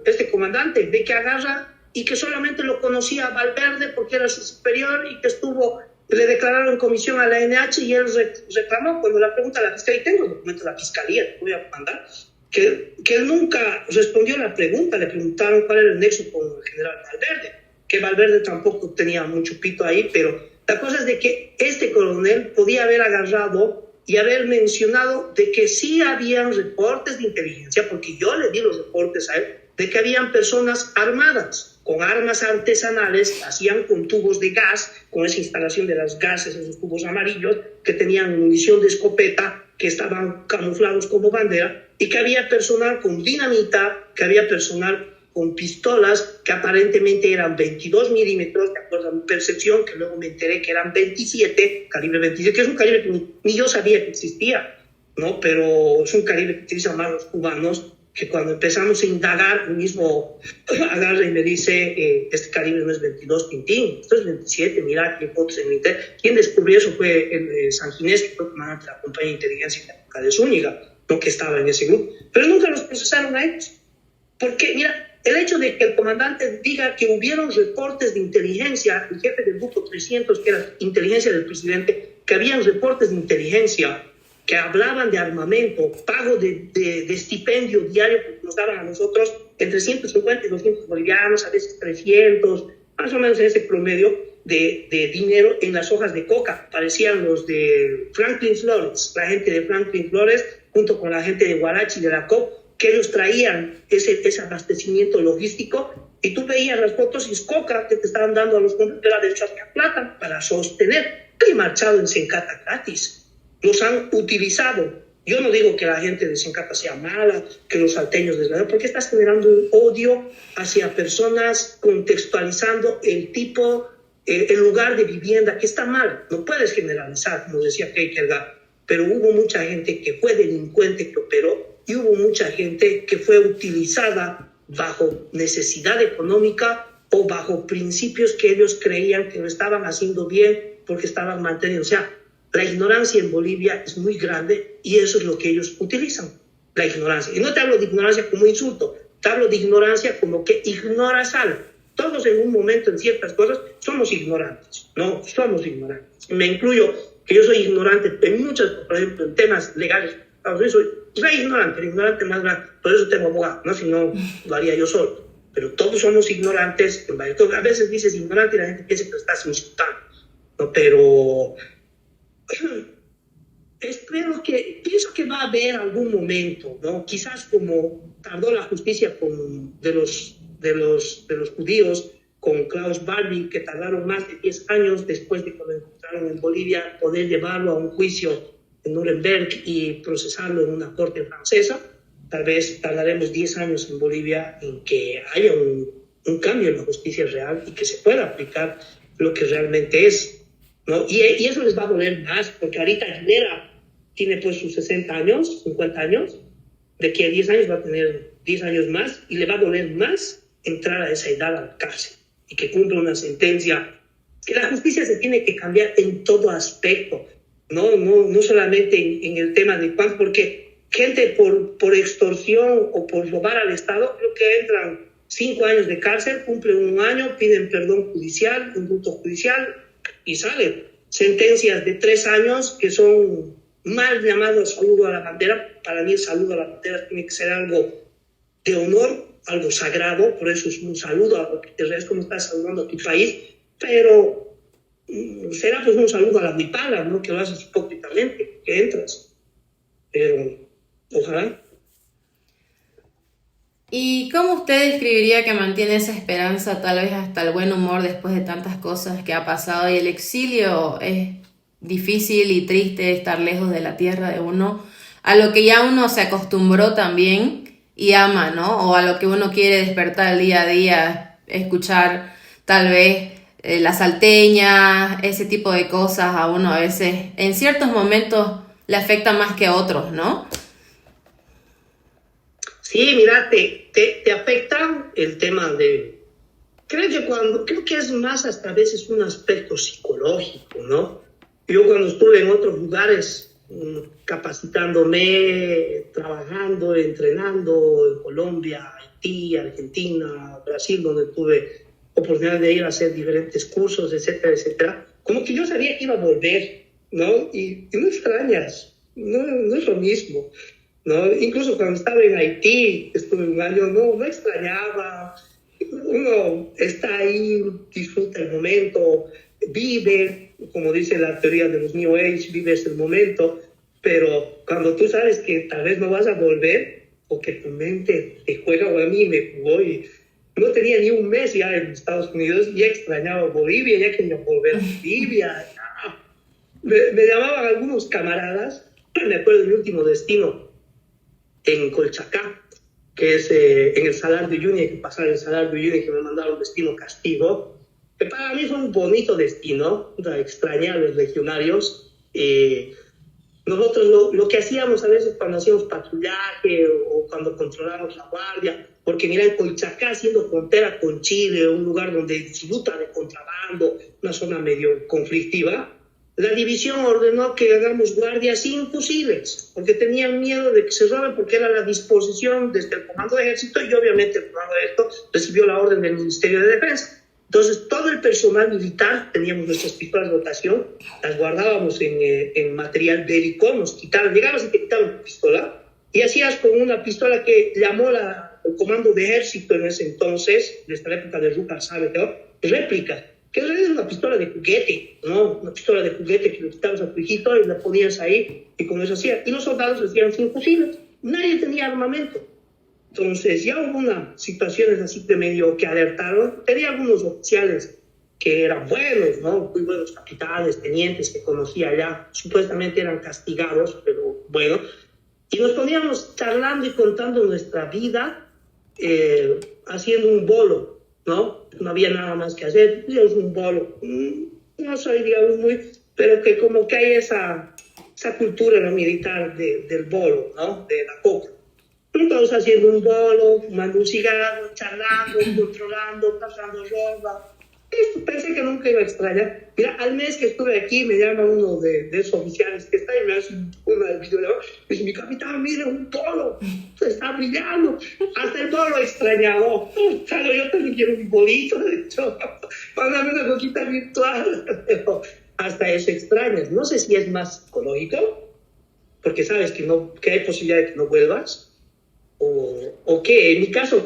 este comandante? De que agarra y que solamente lo conocía Valverde porque era su superior y que estuvo le declararon comisión a la NH y él reclamó cuando la pregunta a la fiscalía, y tengo el documento de la fiscalía, te voy a mandar, que él nunca respondió a la pregunta. Le preguntaron cuál era el nexo con el general Valverde, que Valverde tampoco tenía mucho pito ahí, pero la cosa es de que este coronel podía haber agarrado y haber mencionado de que sí habían reportes de inteligencia, porque yo le di los reportes a él, de que habían personas armadas, con armas artesanales, que hacían con tubos de gas, con esa instalación de los gases, esos tubos amarillos, que tenían munición de escopeta, que estaban camuflados como bandera, y que había personal con dinamita, que había personal con pistolas, que aparentemente eran 22 milímetros, de acuerdo a mi percepción, que luego me enteré que eran 27, calibre 27, que es un calibre que ni yo sabía que existía, ¿no? Pero es un calibre que utilizan más los cubanos, que cuando empezamos a indagar, el mismo agarra y me dice, este calibre no es 22, Tintín, esto es 27, mira qué fotos en internet. Quien descubrió eso fue el Sanginés, que fue comandante de la compañía de inteligencia en la época de Zúñiga, no que estaba en ese grupo. Pero nunca los procesaron a ellos. Porque, mira, el hecho de que el comandante diga que hubieron reportes de inteligencia, el jefe del grupo 300, que era inteligencia del presidente, que habían reportes de inteligencia que hablaban de armamento, pago de estipendio diario que nos daban a nosotros entre 150 y 200 bolivianos, a veces 300, más o menos en ese promedio de dinero en las hojas de coca. Parecían los de Franklin Flores, la gente de Franklin Flores, junto con la gente de Guarachi y de la COP, que ellos traían ese abastecimiento logístico, y tú veías las fotos y es coca que te estaban dando a los hombres de la derecha plata para sostener. Han marchado en Sencata gratis. Los han utilizado. Yo no digo que la gente de Sencata sea mala, que los salteños desgraciados, porque estás generando un odio hacia personas contextualizando el tipo, el lugar de vivienda, que está mal. No puedes generalizar, como decía Kierkegaard, pero hubo mucha gente que fue delincuente, que operó, y hubo mucha gente que fue utilizada bajo necesidad económica o bajo principios que ellos creían que lo estaban haciendo bien porque estaban manteniendo. O sea, la ignorancia en Bolivia es muy grande y eso es lo que ellos utilizan, la ignorancia. Y no te hablo de ignorancia como insulto, te hablo de ignorancia como que ignoras algo. Todos en un momento en ciertas cosas somos ignorantes, ¿no? Somos ignorantes. Me incluyo que yo soy ignorante en muchas, por ejemplo, en temas legales. Yo soy ignorante, el ignorante más grande. Por eso tengo abogado, ¿no? Si no, lo haría yo solo. Pero todos somos ignorantes. A veces dices ignorante y la gente piensa que lo estás insultando, ¿no? Pero pienso que va a haber algún momento, ¿no? Quizás como tardó la justicia de los judíos con Klaus Barbie, que tardaron más de 10 años después de que lo encontraron en Bolivia, poder llevarlo a un juicio en Nuremberg y procesarlo en una corte francesa. Tal vez tardaremos 10 años en Bolivia en que haya un cambio en la justicia real y que se pueda aplicar lo que realmente es, ¿no? Y eso les va a doler más, porque ahorita Aguilera tiene pues sus 60 años, 50 años, de aquí a 10 años va a tener 10 años más y le va a doler más entrar a esa edad a la cárcel y que cumpla una sentencia. Que la justicia se tiene que cambiar en todo aspecto, no solamente en el tema de cuánto, porque gente por extorsión o por robar al Estado, creo que entran 5 años de cárcel, cumplen 1 año, piden perdón judicial, indulto judicial y salen. Sentencias de 3 años que son mal llamados saludo a la bandera. Para mí el saludo a la bandera tiene que ser algo de honor, algo sagrado, por eso es un saludo a lo que te ves como estás saludando a tu país, pero será pues un saludo a la huipala, ¿no? Que lo haces hipócritamente, que entras. Pero ojalá. ¿Y cómo usted describiría que mantiene esa esperanza, tal vez hasta el buen humor después de tantas cosas que ha pasado? Y el exilio es difícil y triste, estar lejos de la tierra de uno, a lo que ya uno se acostumbró también y ama, ¿no? O a lo que uno quiere despertar día a día, escuchar tal vez la salteña, ese tipo de cosas a uno a veces, en ciertos momentos le afecta más que a otros, ¿no? Sí, mira, te afecta el tema de... Creo que es más hasta a veces un aspecto psicológico, ¿no? Yo cuando estuve en otros lugares capacitándome, trabajando, entrenando en Colombia, Haití, Argentina, Brasil, donde tuve oportunidad de ir a hacer diferentes cursos, etcétera, etcétera, como que yo sabía que iba a volver, ¿no? Y no extrañas, no es lo mismo, ¿no? Incluso cuando estaba en Haití, estuve un año, no extrañaba. Uno está ahí, disfruta el momento, vive, como dice la teoría de los New Age, vives el momento, pero cuando tú sabes que tal vez no vas a volver, o que tu mente te juega, o a mí me jugó, y no tenía ni un mes ya en Estados Unidos, ya extrañaba Bolivia, ya quería volver a Bolivia. Me llamaban algunos camaradas, me acuerdo de mi último destino, en Colchacá, que es en el Salar de Uyuni, que pasaba en el Salar de Uyuni, que me mandaron destino Castigo, que para mí fue un bonito destino, extrañé a los legionarios. Nosotros lo que hacíamos a veces cuando hacíamos patrullaje o cuando controlábamos la guardia, porque mira, en Colchacá, haciendo frontera con Chile, un lugar donde disfruta de contrabando, una zona medio conflictiva, la división ordenó que hagamos guardia sin fusiles, porque tenían miedo de que se roben, porque era la disposición desde el Comando de Ejército, y obviamente el Comando de Ejército recibió la orden del Ministerio de Defensa. Entonces, todo el personal militar, teníamos nuestras pistolas de rotación, las guardábamos en material bélico, nos quitaban, llegabas y te quitaban tu pistola, y hacías con una pistola que llamó el Comando de Ejército en ese entonces, de esta época de Rupert Savage, réplica, que en realidad es una pistola de juguete, ¿no? Una pistola de juguete que le quitabas a tu hijito y la ponías ahí, y con eso hacía. Y los soldados hacían sin fusiles, nadie tenía armamento. Entonces ya hubo unas situaciones así de medio que alertaron. Tenía algunos oficiales que eran buenos, ¿no? Muy buenos capitanes, tenientes que conocía allá. Supuestamente eran castigados, pero bueno. Y nos poníamos charlando y contando nuestra vida, haciendo un bolo, ¿no? No había nada más que hacer. Es un bolo. No soy, digamos, pero que como que hay esa cultura en la militar del bolo, ¿no? De la coca. Entonces haciendo un bolo, fumando un cigarro, charlando, controlando, pasando ropa. Esto pensé que nunca iba a extrañar. Mira, al mes que estuve aquí me llama uno de esos oficiales que está y me hace una videollamada. Me dice, mi capitán, mire, un bolo, se está brillando. Hasta el bolo extrañado. Claro, yo también quiero un bolito, de hecho. Mándame una coquita virtual. Pero hasta eso extrañas. No sé si es más psicológico, porque sabes que hay posibilidad de que no vuelvas. O qué, en mi caso,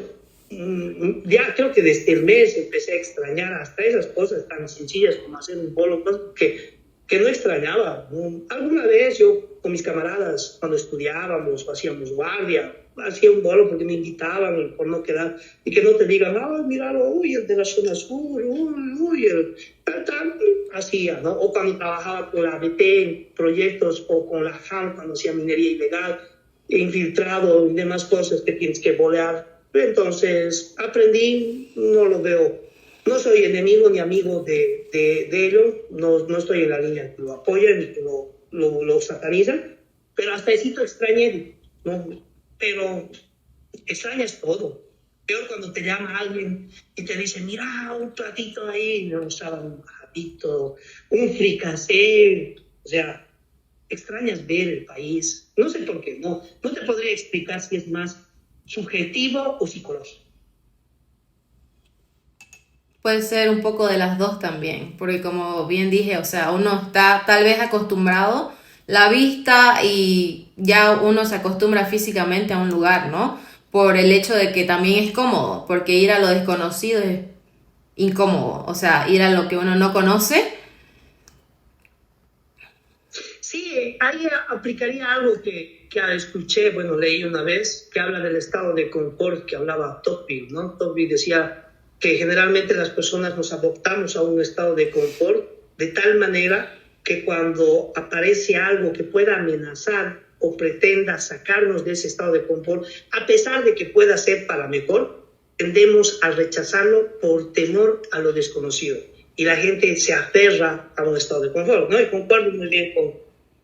ya creo que desde el mes empecé a extrañar hasta esas cosas tan sencillas como hacer un bolo, que no extrañaba. Alguna vez yo con mis camaradas, cuando estudiábamos o hacíamos guardia, hacía un bolo porque me invitaban por no quedar, y que no te digan, ay, míralo, uy, el de la zona sur, uy, el tal, hacía, ¿no? O cuando trabajaba con la ABT en proyectos, o con la JAM cuando hacía minería ilegal, infiltrado y demás cosas que tienes que bolear. Entonces aprendí, no lo veo, no soy enemigo ni amigo de ello, no estoy en la línea que lo apoya ni que lo sataniza, pero hasta eso extrañé, ¿no? Pero extrañas todo. Peor cuando te llama alguien y te dice, mira, un platito ahí, me usaba un platito, un fricasé, o sea, extrañas ver el país. No sé por qué, no te podría explicar si es más subjetivo o psicológico. Puede ser un poco de las dos también, porque como bien dije, o sea, uno está tal vez acostumbrado, la vista, y ya uno se acostumbra físicamente a un lugar, ¿no? Por el hecho de que también es cómodo, porque ir a lo desconocido es incómodo, o sea, ir a lo que uno no conoce. Sí, ahí aplicaría algo que escuché, leí una vez, que habla del estado de confort que hablaba Tocqueville, ¿no? Tocqueville decía que generalmente las personas nos adoptamos a un estado de confort de tal manera que cuando aparece algo que pueda amenazar o pretenda sacarnos de ese estado de confort, a pesar de que pueda ser para mejor, tendemos a rechazarlo por temor a lo desconocido. Y la gente se aferra a un estado de confort, ¿no? Y concuerdo muy bien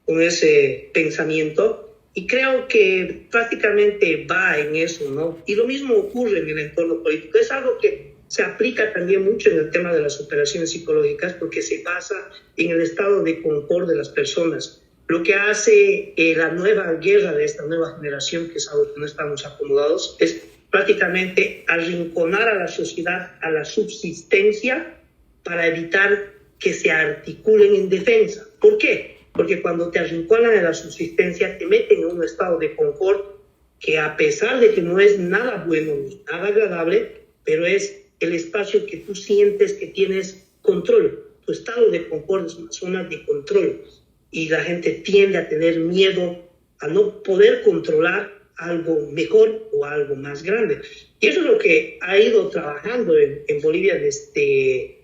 con ese pensamiento, y creo que prácticamente va en eso, ¿no? Y lo mismo ocurre en el entorno político. Es algo que se aplica también mucho en el tema de las operaciones psicológicas, porque se basa en el estado de confort de las personas. Lo que hace la nueva guerra de esta nueva generación, que es algo que no estamos acomodados, es prácticamente arrinconar a la sociedad a la subsistencia para evitar que se articulen en defensa. ¿Por qué? Porque cuando te arrinconan en la subsistencia, te meten en un estado de confort que, a pesar de que no es nada bueno ni nada agradable, pero es el espacio que tú sientes que tienes control. Tu estado de confort es una zona de control y la gente tiende a tener miedo a no poder controlar algo mejor o algo más grande. Y eso es lo que ha ido trabajando en Bolivia desde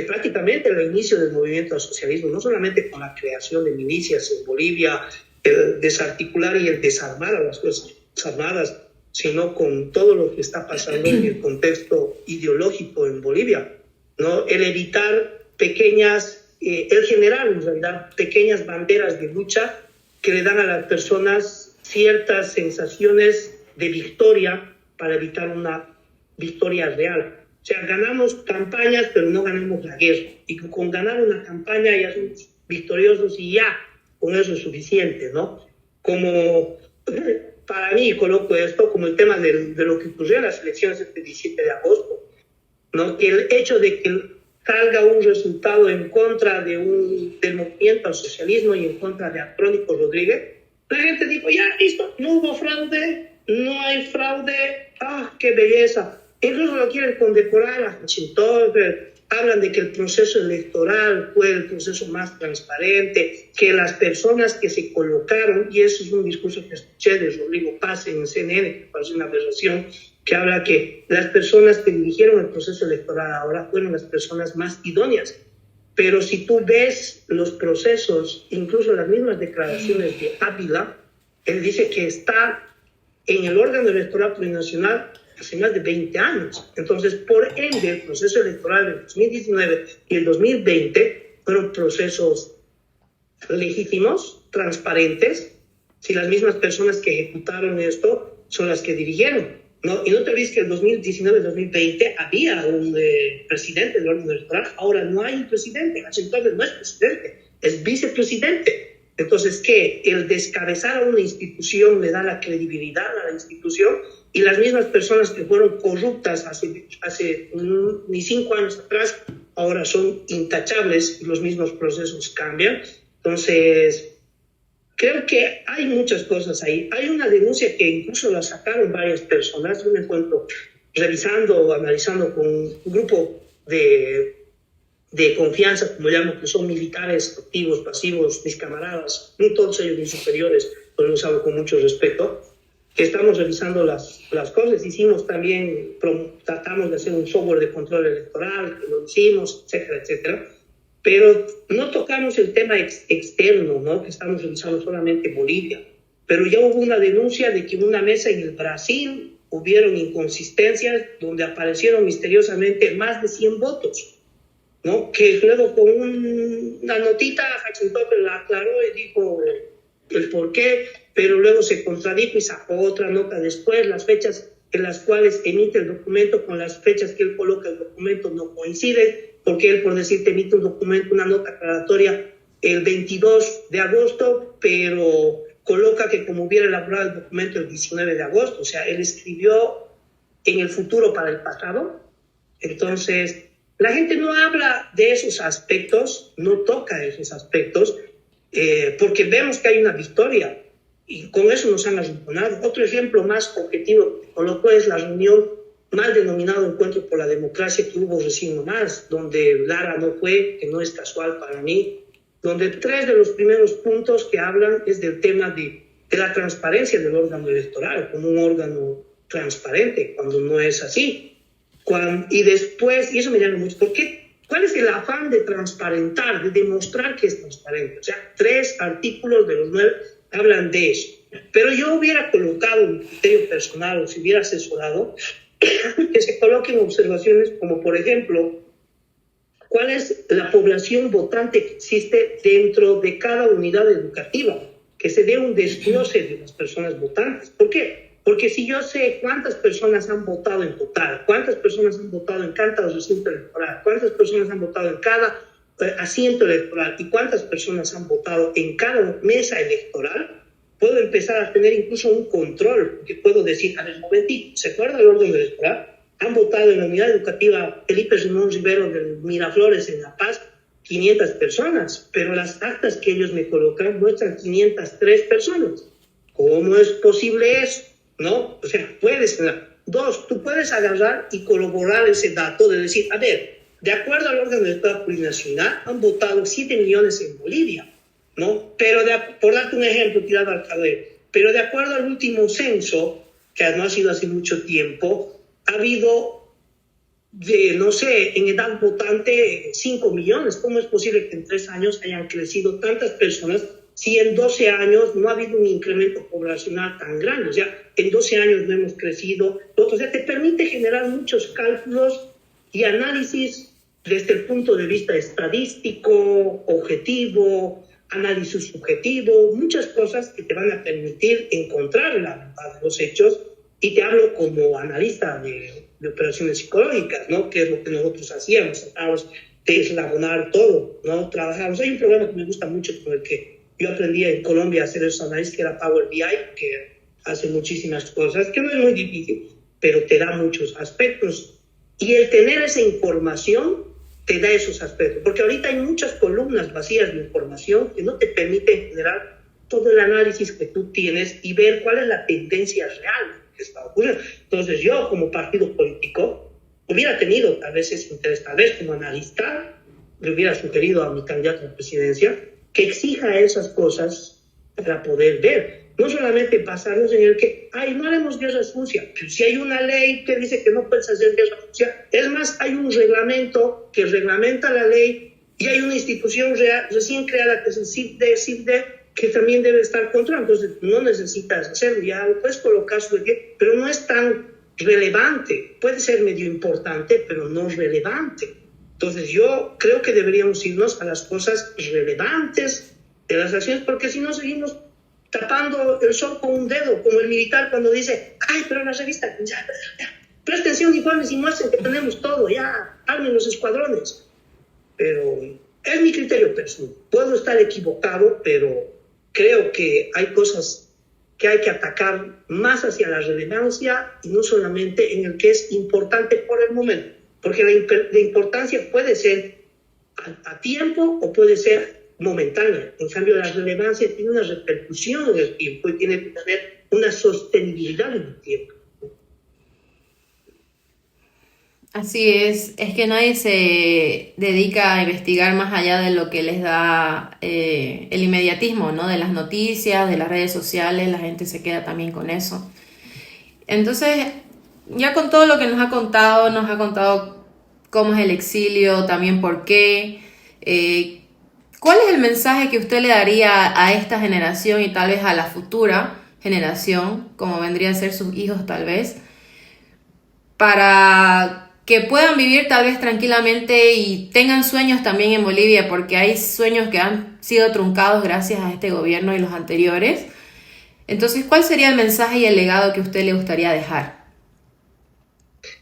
prácticamente el inicio del movimiento al socialismo, no solamente con la creación de milicias en Bolivia, el desarticular y el desarmar a las Fuerzas Armadas, sino con todo lo que está pasando en el contexto ideológico en Bolivia, ¿no? El evitar el generar en realidad pequeñas banderas de lucha que le dan a las personas ciertas sensaciones de victoria para evitar una victoria real. O sea, ganamos campañas, pero no ganamos la guerra. Y con ganar una campaña ya somos victoriosos y ya, con eso es suficiente, ¿no? Como para mí, coloco esto como el tema de lo que ocurrió en las elecciones este 17 de agosto, ¿no? Que el hecho de que salga un resultado en contra del movimiento al socialismo y en contra de Andrónico Rodríguez, la gente dijo, ya, listo, no hubo fraude, no hay fraude, qué belleza. Incluso lo quieren condecorar a Washington, hablan de que el proceso electoral fue el proceso más transparente, que las personas que se colocaron, y eso es un discurso que escuché de Rodrigo Paz en CNN, que parece una aberración, que habla que las personas que dirigieron el proceso electoral ahora fueron las personas más idóneas. Pero si tú ves los procesos, incluso las mismas declaraciones de Ávila, él dice que está en el órgano electoral plurinacional hace más de 20 años. Entonces, por ende, el proceso electoral del 2019 y el 2020 fueron procesos legítimos, transparentes, si las mismas personas que ejecutaron esto son las que dirigieron, ¿no? Y no te olvides que en 2019-2020 había un presidente del órgano electoral, ahora no hay un presidente, entonces no es presidente, es vicepresidente. Entonces, ¿qué? El descabezar a una institución le da la credibilidad a la institución, y las mismas personas que fueron corruptas hace ni 5 años atrás, ahora son intachables y los mismos procesos cambian. Entonces, creo que hay muchas cosas ahí. Hay una denuncia que incluso la sacaron varias personas. Yo me encuentro revisando o analizando con un grupo de confianza, como llamo, que son militares activos, pasivos, mis camaradas, no todos ellos mis superiores, pero los hablo con mucho respeto, que estamos revisando las cosas. Hicimos también, tratamos de hacer un software de control electoral, que lo hicimos, etcétera, etcétera. Pero no tocamos el tema externo, ¿no? Que estamos revisando solamente Bolivia. Pero ya hubo una denuncia de que en una mesa en el Brasil hubieron inconsistencias donde aparecieron misteriosamente más de 100 votos, ¿no? Que luego con una notita Hachentopper la aclaró y dijo el por qué, pero luego se contradijo y sacó otra nota después. Las fechas en las cuales emite el documento con las fechas que él coloca el documento no coinciden, porque él, por decirte, emite un documento, una nota aclaratoria el 22 de agosto, pero coloca que como hubiera elaborado el documento el 19 de agosto, o sea, él escribió en el futuro para el pasado. Entonces, la gente no habla de esos aspectos, no toca esos aspectos, porque vemos que hay una victoria y con eso nos han arrinconado. Otro ejemplo más objetivo que colocó es la reunión mal denominado Encuentro por la Democracia que hubo recién nomás, donde Lara no fue, que no es casual para mí, donde 3 de los primeros puntos que hablan es del tema de la transparencia del órgano electoral, como un órgano transparente, cuando no es así. Y después, y eso me llama mucho, ¿por qué? ¿Cuál es el afán de transparentar, de demostrar que es transparente? O sea, 3 artículos de los 9 hablan de eso. Pero yo hubiera colocado mi criterio personal, o si hubiera asesorado, que se coloquen observaciones como, por ejemplo, cuál es la población votante que existe dentro de cada unidad educativa, que se dé un desglose de las personas votantes. ¿Por qué? Porque si yo sé cuántas personas han votado en total, cuántas personas han votado en cada recinto electoral, cuántas personas han votado en cada asiento electoral y cuántas personas han votado en cada mesa electoral, puedo empezar a tener incluso un control, porque puedo decir, a ver, un momentito, ¿se acuerda del orden electoral? Han votado en la unidad educativa Felipe Simón Rivero del Miraflores en La Paz 500 personas, pero las actas que ellos me colocan muestran 503 personas. ¿Cómo es posible eso? ¿No? O sea, puedes... Dos, tú puedes agarrar y corroborar ese dato de decir, a ver, de acuerdo al órgano de Estado plurinacional, han votado 7 millones en Bolivia, ¿no? Pero, por darte un ejemplo, tirado al cabello, pero de acuerdo al último censo, que no ha sido hace mucho tiempo, ha habido, no sé, en edad votante 5 millones. ¿Cómo es posible que en 3 años hayan crecido tantas personas si en 12 años no ha habido un incremento poblacional tan grande? O sea, en 12 años no hemos crecido. O sea, te permite generar muchos cálculos y análisis desde el punto de vista estadístico, objetivo, análisis subjetivo, muchas cosas que te van a permitir encontrar la verdad de los hechos. Y te hablo como analista de operaciones psicológicas, ¿no? Que es lo que nosotros hacíamos, tratamos de eslabonar todo, ¿no? Trabajamos. Hay un programa que me gusta mucho con el que yo aprendí en Colombia a hacer esos análisis, que era Power BI, que hace muchísimas cosas, que no es muy difícil, pero te da muchos aspectos. Y el tener esa información te da esos aspectos, porque ahorita hay muchas columnas vacías de información que no te permiten generar todo el análisis que tú tienes y ver cuál es la tendencia real que está ocurriendo. Entonces yo, como partido político, hubiera tenido tal vez ese interés, tal vez como analista, le hubiera sugerido a mi candidato a la presidencia que exija esas cosas para poder ver. No solamente basarnos en el que, no haremos guerra sucia. Pero si hay una ley que dice que no puedes hacer guerra sucia, es más, hay un reglamento que reglamenta la ley y hay una institución recién creada que es el CIFDE, que también debe estar controlada. Entonces, no necesitas hacerlo, ya lo puedes colocar sobre qué, pero no es tan relevante. Puede ser medio importante, pero no relevante. Entonces, yo creo que deberíamos irnos a las cosas relevantes de las acciones, porque si no seguimos tapando el sol con un dedo, como el militar cuando dice, pero la revista, ya, préstense uniformes y muestren que tenemos todo, ya, armen los escuadrones. Pero es mi criterio personal. Puedo estar equivocado, pero creo que hay cosas que hay que atacar más hacia la relevancia y no solamente en el que es importante por el momento. Porque la importancia puede ser a tiempo o puede ser momentánea. En cambio, la relevancia tiene una repercusión en el tiempo y tiene que tener una sostenibilidad en el tiempo. Así es que nadie se dedica a investigar más allá de lo que les da el inmediatismo, ¿no? De las noticias, de las redes sociales, la gente se queda también con eso. Entonces, ya con todo lo que nos ha contado cómo es el exilio, también por qué. ¿Cuál es el mensaje que usted le daría a esta generación y tal vez a la futura generación, como vendrían a ser sus hijos tal vez, para que puedan vivir tal vez tranquilamente y tengan sueños también en Bolivia, porque hay sueños que han sido truncados gracias a este gobierno y los anteriores? Entonces, ¿cuál sería el mensaje y el legado que a usted le gustaría dejar?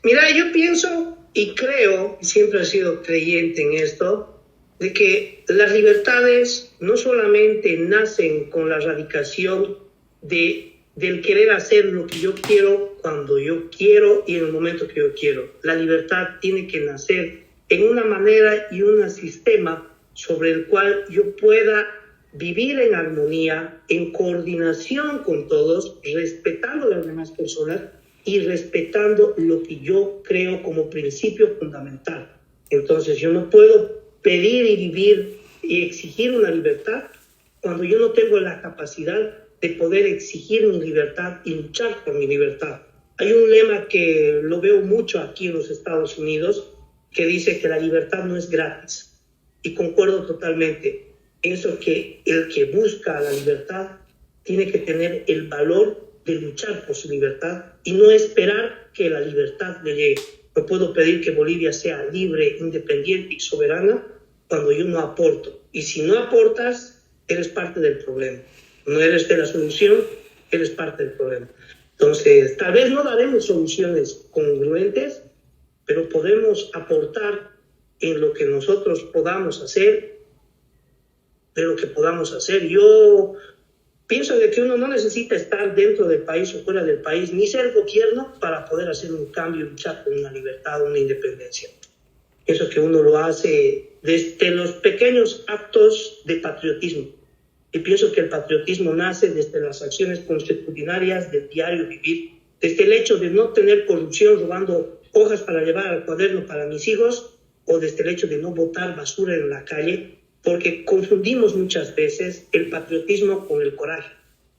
Mira, yo pienso y creo, siempre he sido creyente en esto, de que las libertades no solamente nacen con la radicación del querer hacer lo que yo quiero, cuando yo quiero y en el momento que yo quiero. La libertad tiene que nacer en una manera y un sistema sobre el cual yo pueda vivir en armonía, en coordinación con todos, respetando a las demás personas y respetando lo que yo creo como principio fundamental. Entonces yo no puedo pedir y vivir y exigir una libertad cuando yo no tengo la capacidad de poder exigir mi libertad y luchar por mi libertad. Hay un lema que lo veo mucho aquí en los Estados Unidos que dice que la libertad no es gratis, y concuerdo totalmente. Pienso que el que busca la libertad tiene que tener el valor de luchar por su libertad y no esperar que la libertad le llegue. No puedo pedir que Bolivia sea libre, independiente y soberana cuando yo no aporto. Y si no aportas, eres parte del problema. No eres de la solución, eres parte del problema. Entonces, tal vez no daremos soluciones congruentes, pero podemos aportar en lo que nosotros podamos hacer, de lo que podamos hacer. Yo pienso de que uno no necesita estar dentro del país o fuera del país, ni ser gobierno para poder hacer un cambio y luchar por una libertad o una independencia. Pienso que uno lo hace desde los pequeños actos de patriotismo. Y pienso que el patriotismo nace desde las acciones consuetudinarias del diario vivir, desde el hecho de no tener corrupción robando hojas para llevar al cuaderno para mis hijos, o desde el hecho de no botar basura en la calle, porque confundimos muchas veces el patriotismo con el coraje.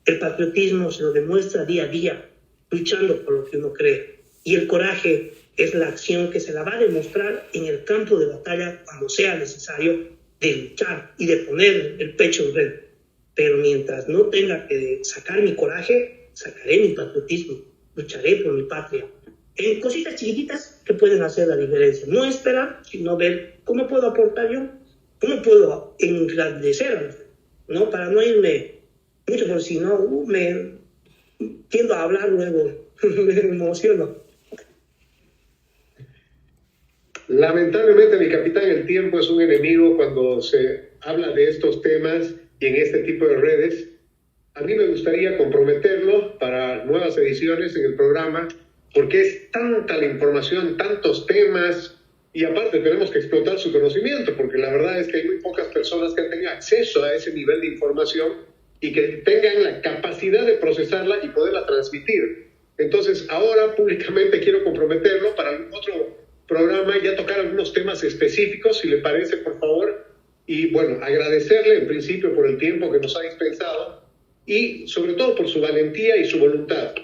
El patriotismo se lo demuestra día a día, luchando por lo que uno cree. Y el coraje es la acción que se la va a demostrar en el campo de batalla cuando sea necesario, de luchar y de poner el pecho en red. Pero mientras no tenga que sacar mi coraje, sacaré mi patriotismo, lucharé por mi patria. En cositas chiquititas que pueden hacer la diferencia. No esperar, sino ver cómo puedo aportar yo, cómo puedo engrandecer a los demás, ¿no? Para no irme mucho, porque si no, me tiendo a hablar luego, me emociono. Lamentablemente, mi capitán, el tiempo es un enemigo cuando se habla de estos temas y en este tipo de redes. A mí me gustaría comprometerlo para nuevas ediciones en el programa, porque es tanta la información, tantos temas, y aparte tenemos que explotar su conocimiento, porque la verdad es que hay muy pocas personas que tengan acceso a ese nivel de información y que tengan la capacidad de procesarla y poderla transmitir. Entonces, ahora públicamente quiero comprometerlo para algún otro programa y ya tocar algunos temas específicos, si le parece, por favor. Y bueno, agradecerle en principio por el tiempo que nos ha dispensado y sobre todo por su valentía y su voluntad.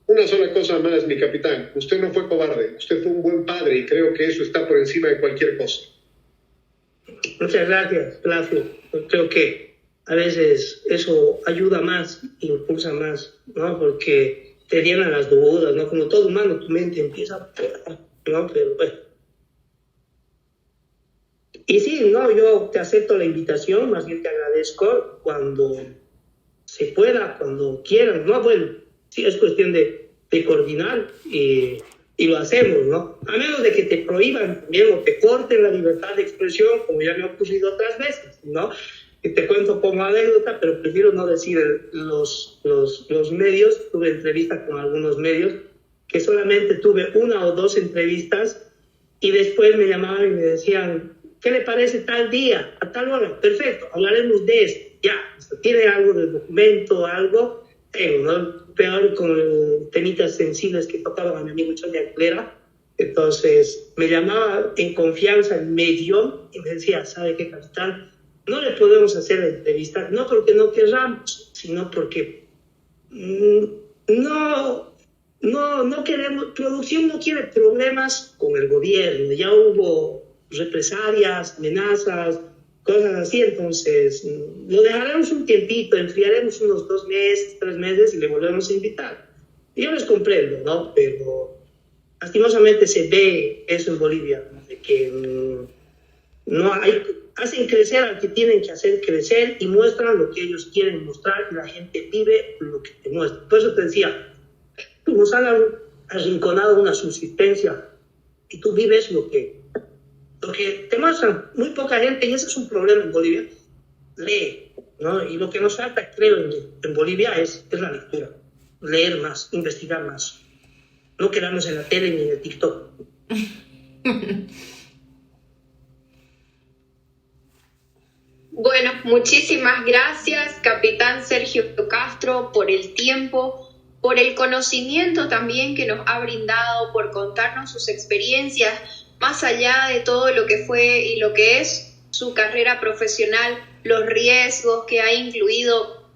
Una sola cosa más, mi capitán. Usted no fue cobarde, usted fue un buen padre y creo que eso está por encima de cualquier cosa. Muchas gracias, Flavio. Creo que a veces eso ayuda más, impulsa más, ¿no? Porque te llenan las dudas, ¿no? Como todo humano, tu mente empieza a... ¿no? Pero bueno. Y sí, no, yo te acepto la invitación, más bien te agradezco cuando se pueda, cuando quieran, ¿no? Bueno, sí, es cuestión de coordinar y lo hacemos, ¿no? A menos de que te prohíban también o te corten la libertad de expresión, como ya me ha ocurrido otras veces, ¿no? Que te cuento como anécdota, pero prefiero no decir los medios. Tuve entrevista con algunos medios, que solamente tuve 1 o 2 entrevistas y después me llamaban y me decían, ¿qué le parece tal día, a tal hora? Perfecto, hablaremos de esto. Ya, ¿tiene algo de documento, algo? ¿No? Peor con temitas sensibles que tocaban a mi amigo Johnny Aguilera. Entonces me llamaba en confianza en medio y me decía, ¿sabe qué, capitán? No le podemos hacer la entrevista, no porque no querramos, sino porque no queremos, producción no quiere problemas con el gobierno. Ya hubo represalias, amenazas, cosas así, entonces lo dejaremos un tiempito, enfriaremos unos 2 meses, 3 meses y le volvemos a invitar. Y yo les comprendo, ¿no? Pero lastimosamente se ve eso en Bolivia, ¿no? De que no hay, hacen crecer al que tienen que hacer crecer y muestran lo que ellos quieren mostrar y la gente vive lo que te muestra. Por eso te decía, nos han arrinconado una subsistencia y tú vives lo que te muestran. Muy poca gente, y ese es un problema en Bolivia, lee, ¿no? Y lo que nos falta, creo, en Bolivia es la lectura, leer más, investigar más, no quedarnos en la tele ni en el TikTok. Bueno, muchísimas gracias, capitán Sergio Castro, por el tiempo, por el conocimiento también que nos ha brindado, por contarnos sus experiencias, más allá de todo lo que fue y lo que es su carrera profesional, los riesgos que ha incluido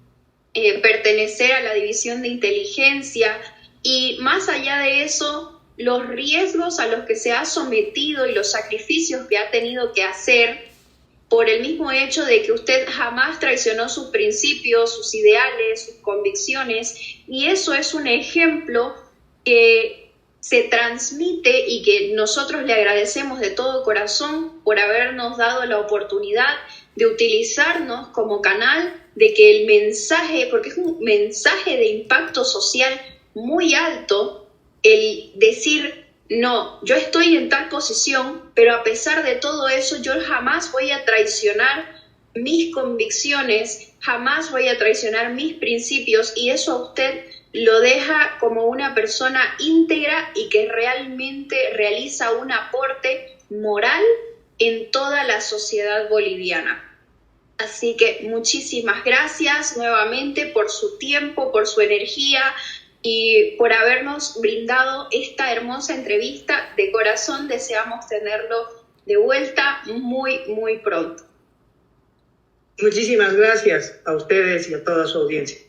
pertenecer a la división de inteligencia y más allá de eso, los riesgos a los que se ha sometido y los sacrificios que ha tenido que hacer por el mismo hecho de que usted jamás traicionó sus principios, sus ideales, sus convicciones, y eso es un ejemplo que se transmite y que nosotros le agradecemos de todo corazón por habernos dado la oportunidad de utilizarnos como canal, de que el mensaje, porque es un mensaje de impacto social muy alto, el decir, no, yo estoy en tal posición, pero a pesar de todo eso, yo jamás voy a traicionar mis convicciones, jamás voy a traicionar mis principios, y eso a usted lo deja como una persona íntegra y que realmente realiza un aporte moral en toda la sociedad boliviana. Así que muchísimas gracias nuevamente por su tiempo, por su energía y por habernos brindado esta hermosa entrevista. De corazón deseamos tenerlo de vuelta muy, muy pronto. Muchísimas gracias a ustedes y a toda su audiencia.